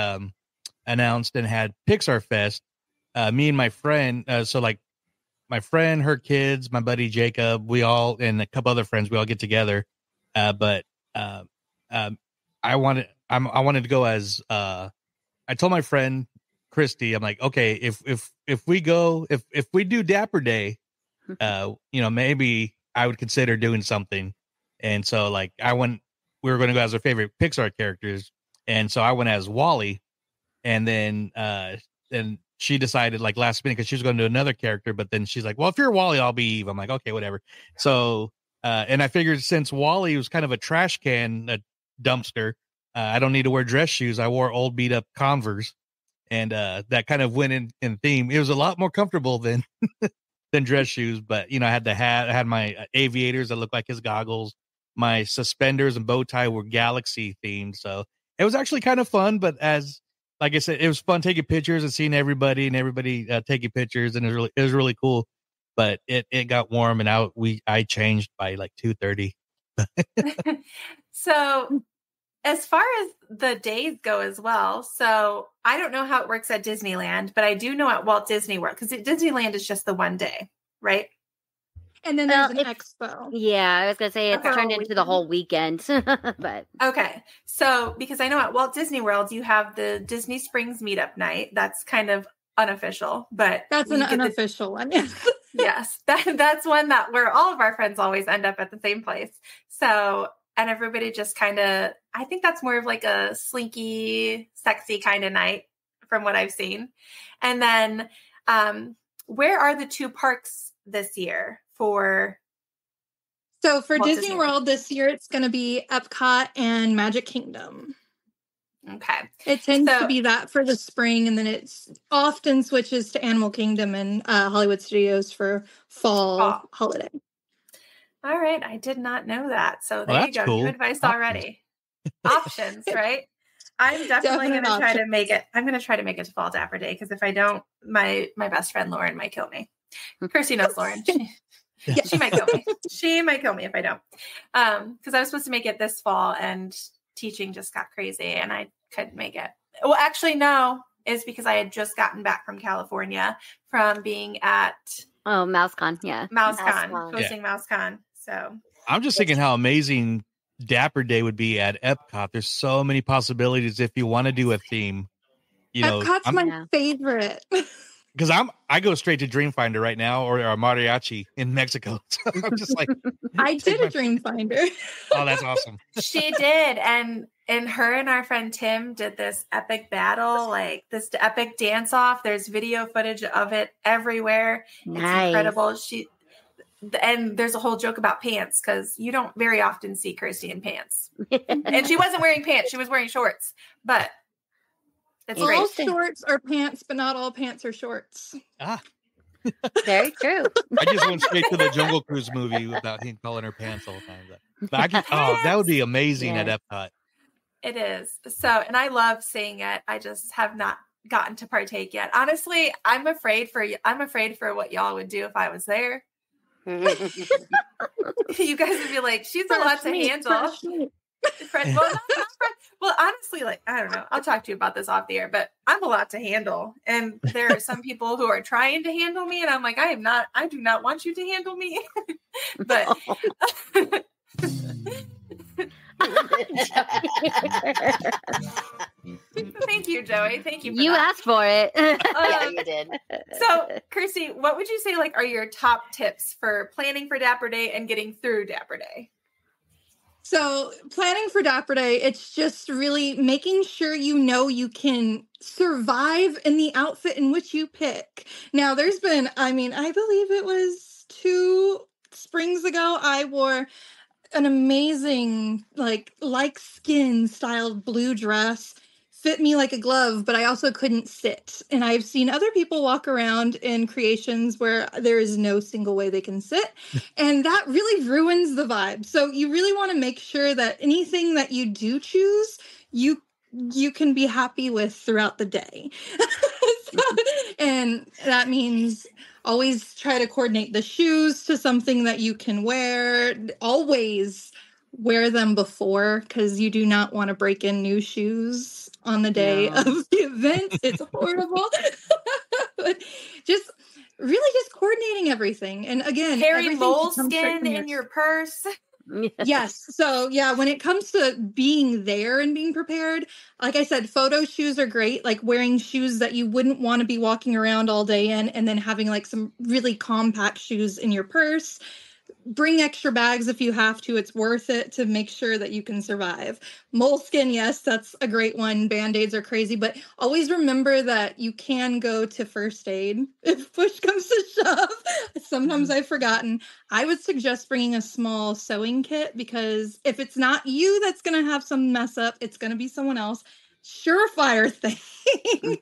E: announced and had Pixar Fest, me and my friend, my friend, her kids, my buddy Jacob, we all, and a couple other friends, we all get together. But I wanted to go as, I told my friend Kirstie, I'm like, okay, if we do Dapper Day, maybe I would consider doing something. And so like we were going to go as our favorite Pixar characters. And so I went as Wally, and then she decided like last minute, because she was going to do another character, but then she's like, well, if you're Wally, I'll be Eve. I'm like, okay, whatever. So, and I figured since Wally was kind of a trash can, a dumpster, I don't need to wear dress shoes. I wore old beat up Converse, and that kind of went in theme. It was a lot more comfortable than dress shoes, but I had the hat, I had my aviators that looked like his goggles. My suspenders and bow tie were galaxy themed. So it was actually kind of fun, but as like I said, it was fun taking pictures and seeing everybody taking pictures, and it was really cool. But it got warm, and I changed by like 2:30.
D: So as far as the days go as well, so I don't know how it works at Disneyland, but I do know at Walt Disney World, because Disneyland is just the one day, right?
J: And then there's an expo.
F: Yeah, I was going to say it's turned into the whole weekend. But
D: okay. So, because I know at Walt Disney World, you have the Disney Springs meetup night. That's kind of unofficial, but
J: that's an unofficial one.
D: Yes. That's one where all of our friends always end up at the same place. So, and everybody just kind of, I think that's more of like a slinky, sexy kind of night from what I've seen. And then, where are the two parks this year for
J: Disney World this year, it's going to be Epcot and Magic Kingdom.
D: Okay.
J: It tends to be that for the spring, and then it often switches to Animal Kingdom and Hollywood Studios for fall holiday.
D: All right. I did not know that. So there you go.
E: Cool.
D: New advice already. Options, right? I'm definitely going to try to make it. I'm going to try to make it to Fall Dapper Day, because if I don't, my best friend Lauren might kill me. Kirstie knows Lauren. She might kill me. She might kill me if I don't. Because I was supposed to make it this fall, and teaching just got crazy, and I couldn't make it. Well, actually, no. It's because I had just gotten back from California from being at
F: MouseCon. Yeah,
D: MouseCon, hosting MouseCon. So
E: I'm just thinking how amazing Dapper Day would be at Epcot. There's so many possibilities if you want to do a theme.
J: Epcot's my favorite.
E: Because I go straight to Dreamfinder right now, or Mariachi in Mexico. So I'm just like,
J: I did a Dreamfinder.
E: Oh, that's awesome.
D: She did, and her and our friend Tim did this epic battle, like this epic dance off. There's video footage of it everywhere. Nice. It's incredible. And there's a whole joke about pants, because you don't very often see Kirstie in pants. And she wasn't wearing pants; she was wearing shorts. But it's
J: all
D: great.
J: shorts are pants, but not all pants are shorts.
F: Very true.
E: I just went straight to the Jungle Cruise movie about him calling her pants all the time. But that would be amazing at Epcot.
D: It is. So, and I love seeing it. I just have not gotten to partake yet. Honestly, I'm afraid for what y'all would do if I was there. You guys would be like, she's a lot to handle. Well, honestly, like, I don't know. I'll talk to you about this off the air, but I'm a lot to handle. And there are some people who are trying to handle me, and I'm like, I do not want you to handle me. But thank you, Joey. Thank you.
F: You asked for it.
G: Yeah, you did.
D: So, Kirstie, what would you say are your top tips for planning for Dapper Day and getting through Dapper Day?
J: So planning for Dapper Day, it's just really making sure you can survive in the outfit in which you pick. Now, there's been, I believe it was 2 springs ago, I wore an amazing, like skin styled blue dress. Fit me like a glove, but I also couldn't sit. And I've seen other people walk around in creations where there is no single way they can sit. And that really ruins the vibe. So you really want to make sure that anything that you do choose, you can be happy with throughout the day. And that means always try to coordinate the shoes to something that you can wear. Always wear them before, because you do not want to break in new shoes on the day of the event. It's horrible. But just coordinating everything. And again,
D: carry moleskin in your purse.
J: Yes. So yeah, when it comes to being there and being prepared, like I said, photo shoes are great. Like wearing shoes that you wouldn't want to be walking around all day in, and then having like some really compact shoes in your purse. Bring extra bags if you have to. It's worth it to make sure that you can survive. Moleskin, yes, that's a great one. Band-Aids are crazy, but always remember that you can go to first aid if push comes to shove. Sometimes I've forgotten. I would suggest bringing a small sewing kit, because if it's not you that's going to have some mess up, it's going to be someone else. Surefire thing.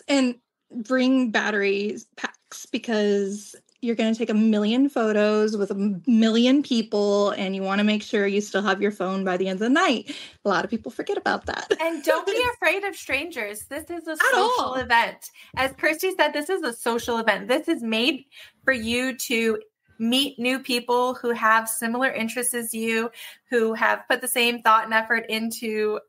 J: And bring battery packs, because you're going to take 1,000,000 photos with 1,000,000 people, and you want to make sure you still have your phone by the end of the night. A lot of people forget about that.
D: And don't be afraid of strangers. This is a social event. As Kirstie said, this is a social event. This is made for you to meet new people who have similar interests as you, who have put the same thought and effort into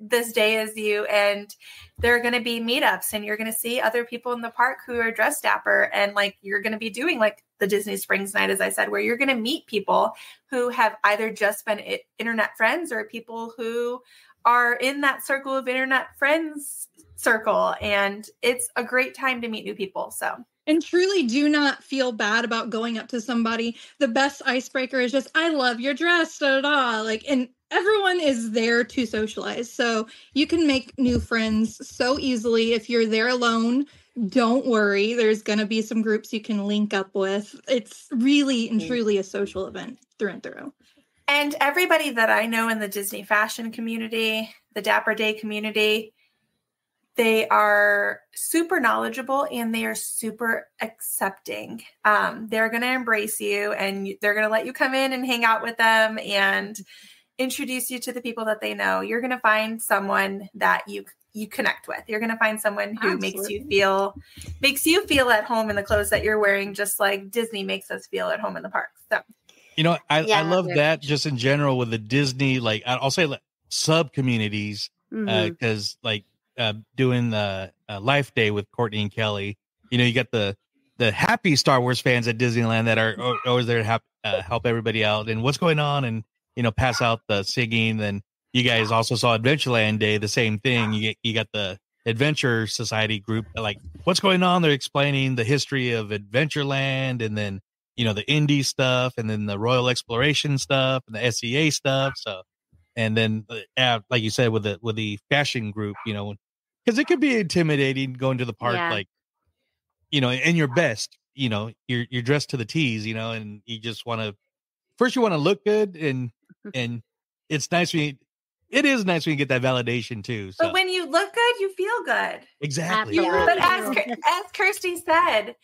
D: this day as you, and there are going to be meetups, and you're going to see other people in the park who are dressed dapper, and like you're going to be doing like the Disney Springs night, as I said, where you're going to meet people who have either just been internet friends or people who are in that circle of internet friends circle, and it's a great time to meet new people. So.
J: And truly do not feel bad about going up to somebody. The best icebreaker is just, I love your dress, da, da, da. Like, and everyone is there to socialize. So you can make new friends so easily. If you're there alone, don't worry. There's going to be some groups you can link up with. It's really and truly a social event through and through.
D: And everybody that I know in the Disney fashion community, the Dapper Day community, they are super knowledgeable and they are super accepting. They're going to embrace you, and they're going to let you come in and hang out with them and introduce you to the people that they know. You're going to find someone that you connect with. You're going to find someone who makes you feel at home in the clothes that you're wearing, just like Disney makes us feel at home in the park. So,
E: I love that just in general with the Disney, like I'll say like, sub communities, because doing the Life Day with Courtney and Kelly, you got the happy Star Wars fans at Disneyland that are always there to help everybody out and what's going on, and pass out the singing. And you guys also saw Adventureland Day, the same thing. You got the Adventure Society group, like what's going on. They're explaining the history of Adventureland, and then the indie stuff, and then the Royal Exploration stuff, and the SEA stuff. So, and then like you said with the fashion group, because it could be intimidating going to the park, like, in your best, you're dressed to the T's, and you just want to look good. And it's nice it is nice when you get that validation too. So.
D: But when you look good, you feel good.
E: Exactly.
D: But as Kirstie said,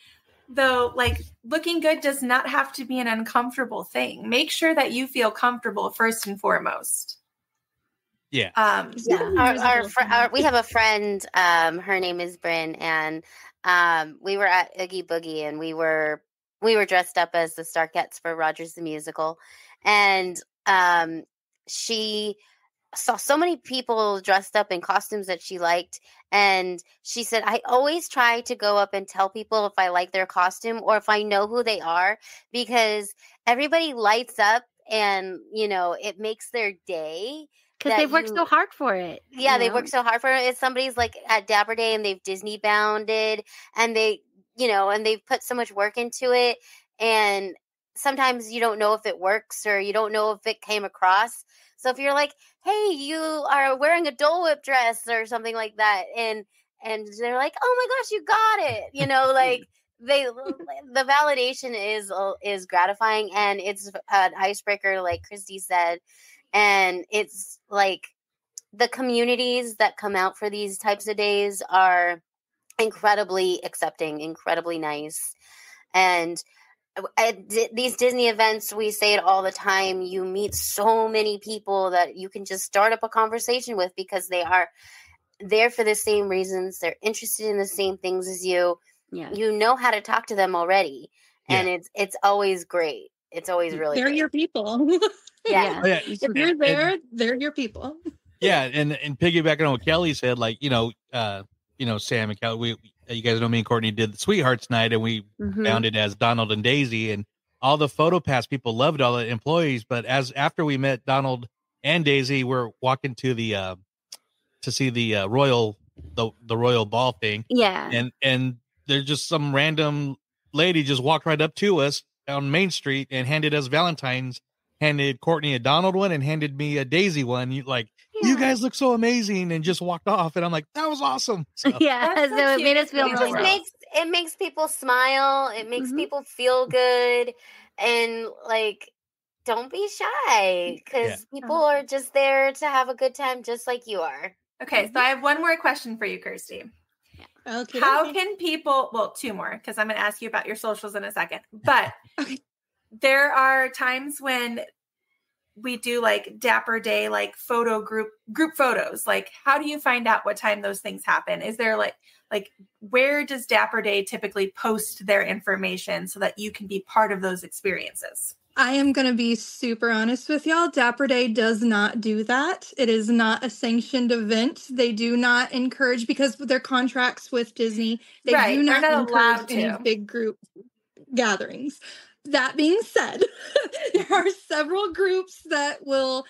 D: though, like looking good does not have to be an uncomfortable thing. Make sure that you feel comfortable first and foremost.
E: Yeah.
G: We have a friend, her name is Bryn, and we were at Oogie Boogie, and we were dressed up as the Starkettes for Rogers the Musical, and she saw so many people dressed up in costumes that she liked, and she said, I always try to go up and tell people if I like their costume or if I know who they are, because everybody lights up, and it makes their day.
F: Because they've worked so hard for it.
G: Yeah, they've worked so hard for it. If somebody's like at Dapper Day and they've Disney bounded, and they, and they've put so much work into it. And sometimes you don't know if it works, or you don't know if it came across. So if you're like, hey, you are wearing a Dole Whip dress or something like that, and they're like, oh my gosh, you got it. Like the validation is gratifying, and it's an icebreaker, like Kirstie said. And it's like the communities that come out for these types of days are incredibly accepting, incredibly nice. And at these Disney events, we say it all the time, you meet so many people that you can just start up a conversation with, because they are there for the same reasons. They're interested in the same things as you.
F: Yeah.
G: You know how to talk to them already. Yeah. And it's always great. It's always really
J: They're
G: great.
J: Your people.
G: Yeah.
E: Oh, yeah.
J: If you're there, they're your people.
E: Yeah, and piggybacking on what Kelly said, like Sam and Kelly, you guys know me and Courtney did the Sweethearts Night, and we found it as Donald and Daisy, and all the photo pass people loved all the employees. But after we met Donald and Daisy, we're walking to the to see the royal ball thing.
F: Yeah,
E: and there's just some random lady just walked right up to us on Main Street and handed us Valentine's. Handed Courtney a Donald one and handed me a Daisy one. You guys look so amazing, and just walked off. And I'm like, that was awesome. So.
F: Yeah, so it made us feel really nice.
G: It makes people smile. It makes people feel good, and like, don't be shy, because people are just there to have a good time, just like you are.
D: Okay, so I have one more question for you, Kirstie.
J: Okay.
D: How can people, well, two more, because I'm going to ask you about your socials in a second. But there are times when we do like Dapper Day, like photo group photos. Like, how do you find out what time those things happen? Is there like where does Dapper Day typically post their information so that you can be part of those experiences?
J: I am going to be super honest with y'all. Dapper Day does not do that. It is not a sanctioned event. They do not encourage, because of their contracts with Disney, they do not encourage any big group gatherings. That being said, there are several groups that will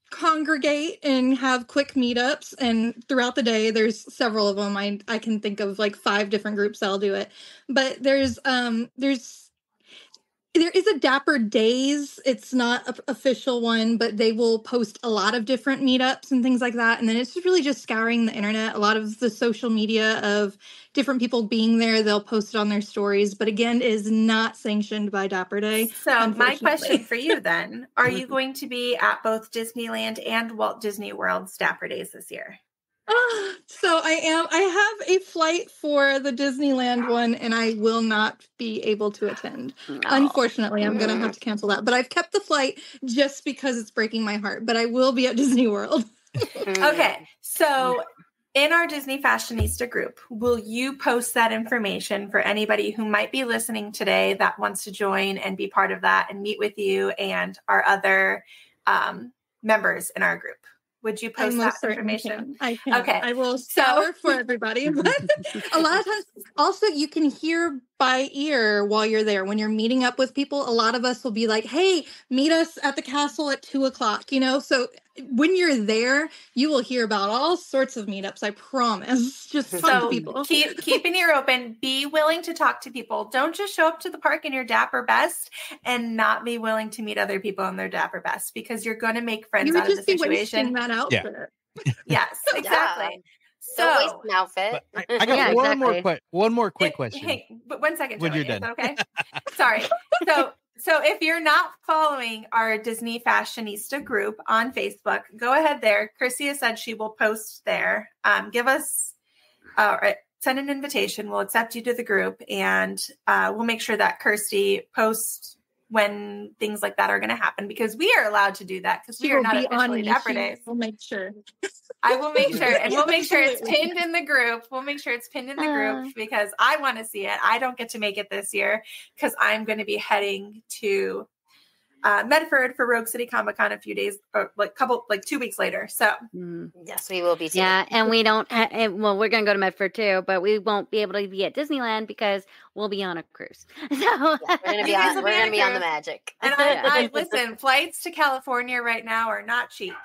J: congregate and have quick meetups, and throughout the day there's several of them. I can think of like 5 different groups that'll do it, but there is a Dapper Days. It's not an official one, but they will post a lot of different meetups and things like that. And then it's really just scouring the internet. A lot of the social media of different people being there, they'll post it on their stories. But again, it is not sanctioned by Dapper Day.
D: So my question for you then, are you going to be at both Disneyland and Walt Disney World's Dapper Days this year?
J: So I am. I have a flight for the Disneyland one, and I will not be able to attend. No. Unfortunately, I'm going to have to cancel that. But I've kept the flight just because it's breaking my heart. But I will be at Disney World.
D: Okay. So in our Disney Fashionista group, will you post that information for anybody who might be listening today that wants to join and be part of that and meet with you and our other members in our group? Would you post that information?
J: I can. Okay. I will scour for everybody. But a lot of times, also, you can hear by ear while you're there. When you're meeting up with people, a lot of us will be like, hey, meet us at the castle at 2:00, you know? So when you're there, you will hear about all sorts of meetups, I promise. Just fun to people.
D: Keep an ear open. Be willing to talk to people. Don't just show up to the park in your dapper best and not be willing to meet other people in their dapper best, because you're going to make friends out of the situation.
J: That outfit.
D: Yeah. Yes, exactly. So
G: waste an outfit.
E: I got one more quick question.
D: Hey, but 1 second,
E: when
D: Joey,
E: you're done.
D: Okay. Sorry. So if you're not following our Disney Fashionista group on Facebook, go ahead there. Kirstie has said she will post there. Give us, send an invitation. We'll accept you to the group, and we'll make sure that Kirstie posts when things like that are going to happen, because we are allowed to do that because we are not officially Dapper Days.
J: We'll make sure.
D: I will make sure, and we'll make sure it's pinned in the group. We'll make sure it's pinned in the group because I want to see it. I don't get to make it this year because I'm going to be heading to Medford for Rogue City Comic Con a few days, or 2 weeks later. So
G: yes, we will be too.
F: Yeah, and we don't. Well, we're going to go to Medford too, but we won't be able to be at Disneyland because we'll be on a cruise. So
G: we're going to be on the Magic.
D: And I listen. Flights to California right now are not cheap.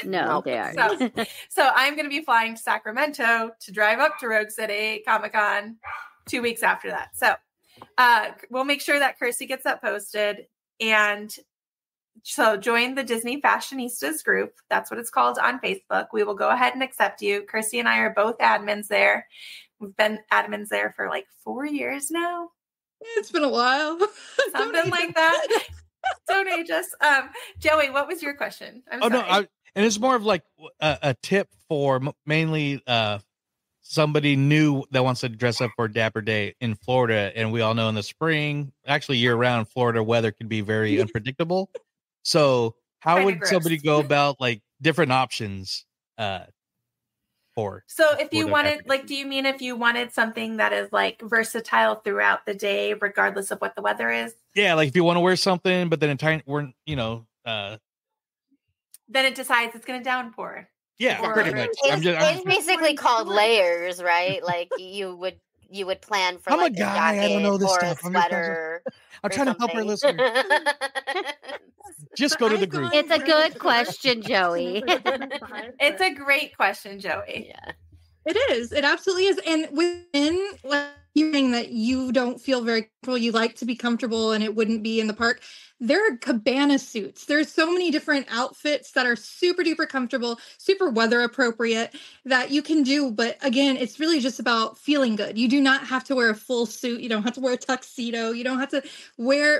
F: No, they are.
D: So I'm going to be flying to Sacramento to drive up to Rogue City Comic Con 2 weeks after that. So we'll make sure that Kirstie gets that posted. And so join the Disney Fashionistas group. That's what it's called on Facebook. We will go ahead and accept you. Kirstie and I are both admins there. We've been admins there for like 4 years now.
J: It's been a while.
D: Something like that. Don't age us. Joey, what was your question? I'm sorry.
E: No, and it's more of like a tip for mainly somebody new that wants to dress up for Dapper Day in Florida. And we all know in the spring, actually year round, Florida weather can be very unpredictable. So how would somebody go about like different options for?
D: So if you wanted, like, do you mean if you wanted something that is like versatile throughout the day, regardless of what the weather is?
E: Yeah. Like if you want to wear something, but then
D: then it decides it's going to downpour.
E: Yeah, pretty much.
G: It's basically called layers, right? Like you would plan for.
E: I'm
G: like
E: a guy. I don't know this stuff. I'm trying to help our listeners. Just go to the group.
F: It's a good question, Joey.
D: It's a great question, Joey.
G: Yeah,
J: it is. It absolutely is. And within hearing that you don't feel very comfortable, you like to be comfortable and it wouldn't be in the park. There are cabana suits. There's so many different outfits that are super duper comfortable, super weather appropriate that you can do. But again, it's really just about feeling good. You do not have to wear a full suit. You don't have to wear a tuxedo. You don't have to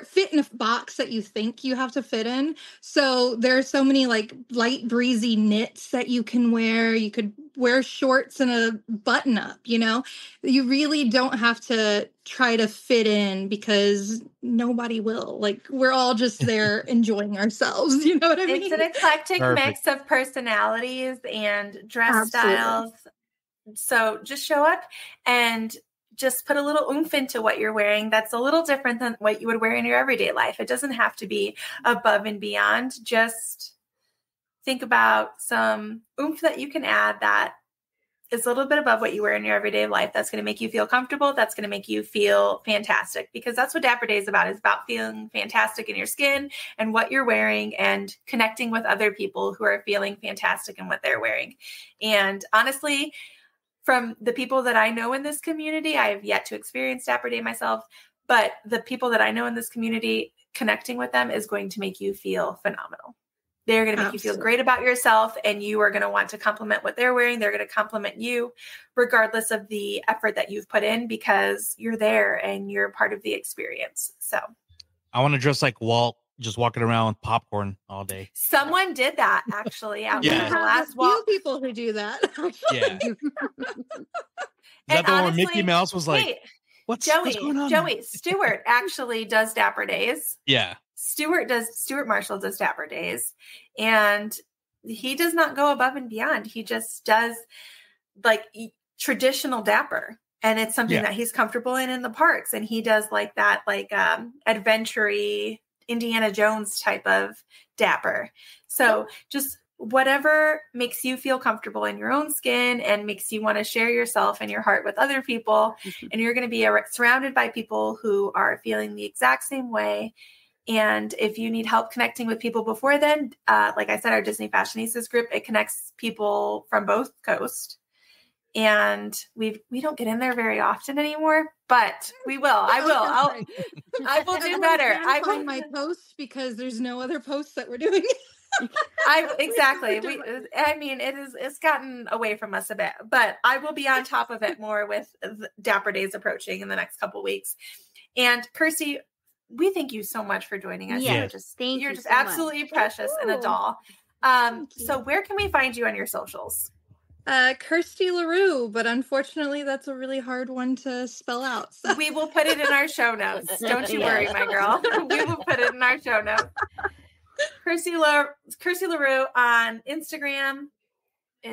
J: fit in a box that you think you have to fit in. So there are so many like light breezy knits that you can wear. You could wear shorts and a button up, you really don't have to try to fit in because nobody will. Like, we're all just there enjoying ourselves. You know what I mean?
D: It's an eclectic mix of personalities and dress styles. So just show up and just put a little oomph into what you're wearing. That's a little different than what you would wear in your everyday life. It doesn't have to be above and beyond. Just think about some oomph that you can add that is a little bit above what you wear in your everyday life. That's going to make you feel comfortable. That's going to make you feel fantastic, because that's what Dapper Day is about. It's about feeling fantastic in your skin and what you're wearing and connecting with other people who are feeling fantastic in what they're wearing. And honestly, from the people that I know in this community, I have yet to experience Dapper Day myself, but the people that I know in this community, connecting with them is going to make you feel phenomenal. They're going to make you feel great about yourself, and you are going to want to compliment what they're wearing. They're going to compliment you regardless of the effort that you've put in, because you're there and you're part of the experience. So
E: I want to dress like Walt, just walking around with popcorn all day.
D: Someone did that actually out there. The last
J: Walt. Few people who do that.
E: Yeah. Is that the one where Mickey Mouse was like,
D: hey,
E: what's
D: going on? Joey, Stewart actually does Dapper Days.
E: Yeah.
D: Stuart Marshall does Dapper Days, and he does not go above and beyond. He just does like traditional Dapper, and it's something that he's comfortable in the parks. And he does like that, like adventure-y Indiana Jones type of Dapper. So just whatever makes you feel comfortable in your own skin and makes you want to share yourself and your heart with other people. And you're going to be surrounded by people who are feeling the exact same way. And if you need help connecting with people before then, like I said, our Disney Fashionistas group, it connects people from both coasts. And we don't get in there very often anymore, but we will. I will do better.
J: I find my posts because there's no other posts that we're doing.
D: Exactly. It's gotten away from us a bit, but I will be on top of it more with Dapper Days approaching in the next couple weeks. And Kirstie, we thank you so much for joining us.
F: Yes.
D: You're just absolutely precious and a doll. So where can we find you on your socials?
J: Kirstie Leroux, but unfortunately that's a really hard one to spell out. So.
D: We will put it in our show notes. Don't you worry, my girl. We will put it in our show notes. Kirstie Leroux on Instagram.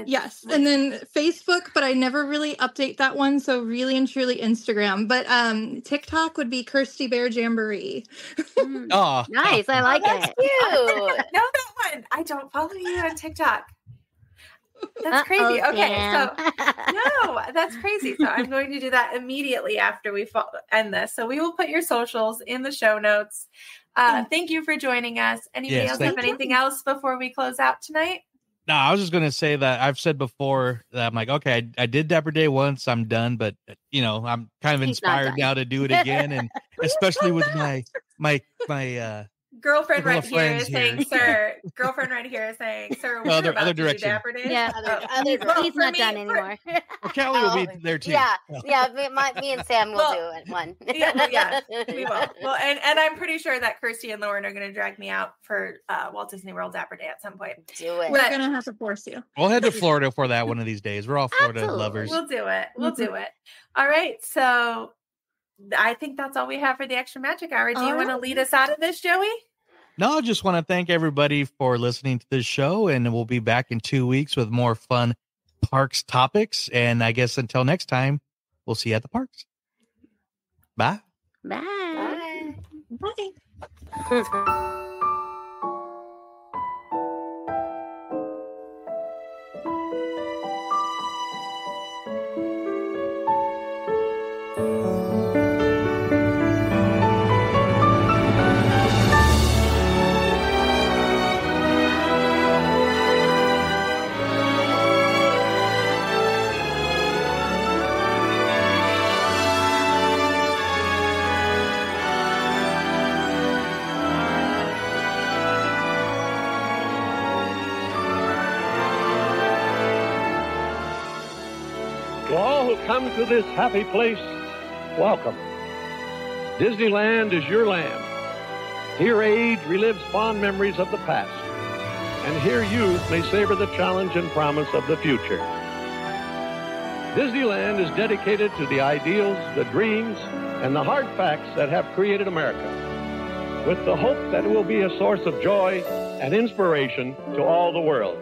J: Yes, and then Facebook, but I never really update that one. So really and truly Instagram. But TikTok would be Kirstie Bear Jamboree.
E: Oh,
F: nice! I like it.
D: Cute. No, that one. I don't follow you on TikTok. That's crazy. Okay, so no, that's crazy. So I'm going to do that immediately after we end this. So we will put your socials in the show notes. Thank you for joining us. Anybody else have anything else before we close out tonight?
E: No, I was just going to say that I've said before that I'm like, okay, I did Dapper Day once, I'm done, but I'm kind of inspired now to do it again, and especially with my
D: girlfriend right here is saying, sir. Girlfriend right here is saying, sir. We're about to do Dapper Days.
F: Yeah, he's not done anymore.
E: Kelly will be there too.
G: Yeah. Me and Sam will do it one.
D: Yeah, we will. Well, and I'm pretty sure that Kirstie and Lauren are going to drag me out for Walt Disney World Dapper Day at some point.
G: Do it.
J: We're going to have to force you.
E: We'll head to Florida for that one of these days. We're all Florida lovers.
D: We'll do it. Do it. All right. So I think that's all we have for the Extra Magic Hour. Do you want to lead us out of this, Joey?
E: No, I just want to thank everybody for listening to this show, and we'll be back in 2 weeks with more fun parks topics. And I guess until next time, we'll see you at the parks. Bye.
F: Bye.
J: Bye.
K: To all who come to this happy place, welcome. Disneyland is your land. Here age relives fond memories of the past. And here youth may savor the challenge and promise of the future. Disneyland is dedicated to the ideals, the dreams, and the hard facts that have created America, with the hope that it will be a source of joy and inspiration to all the world.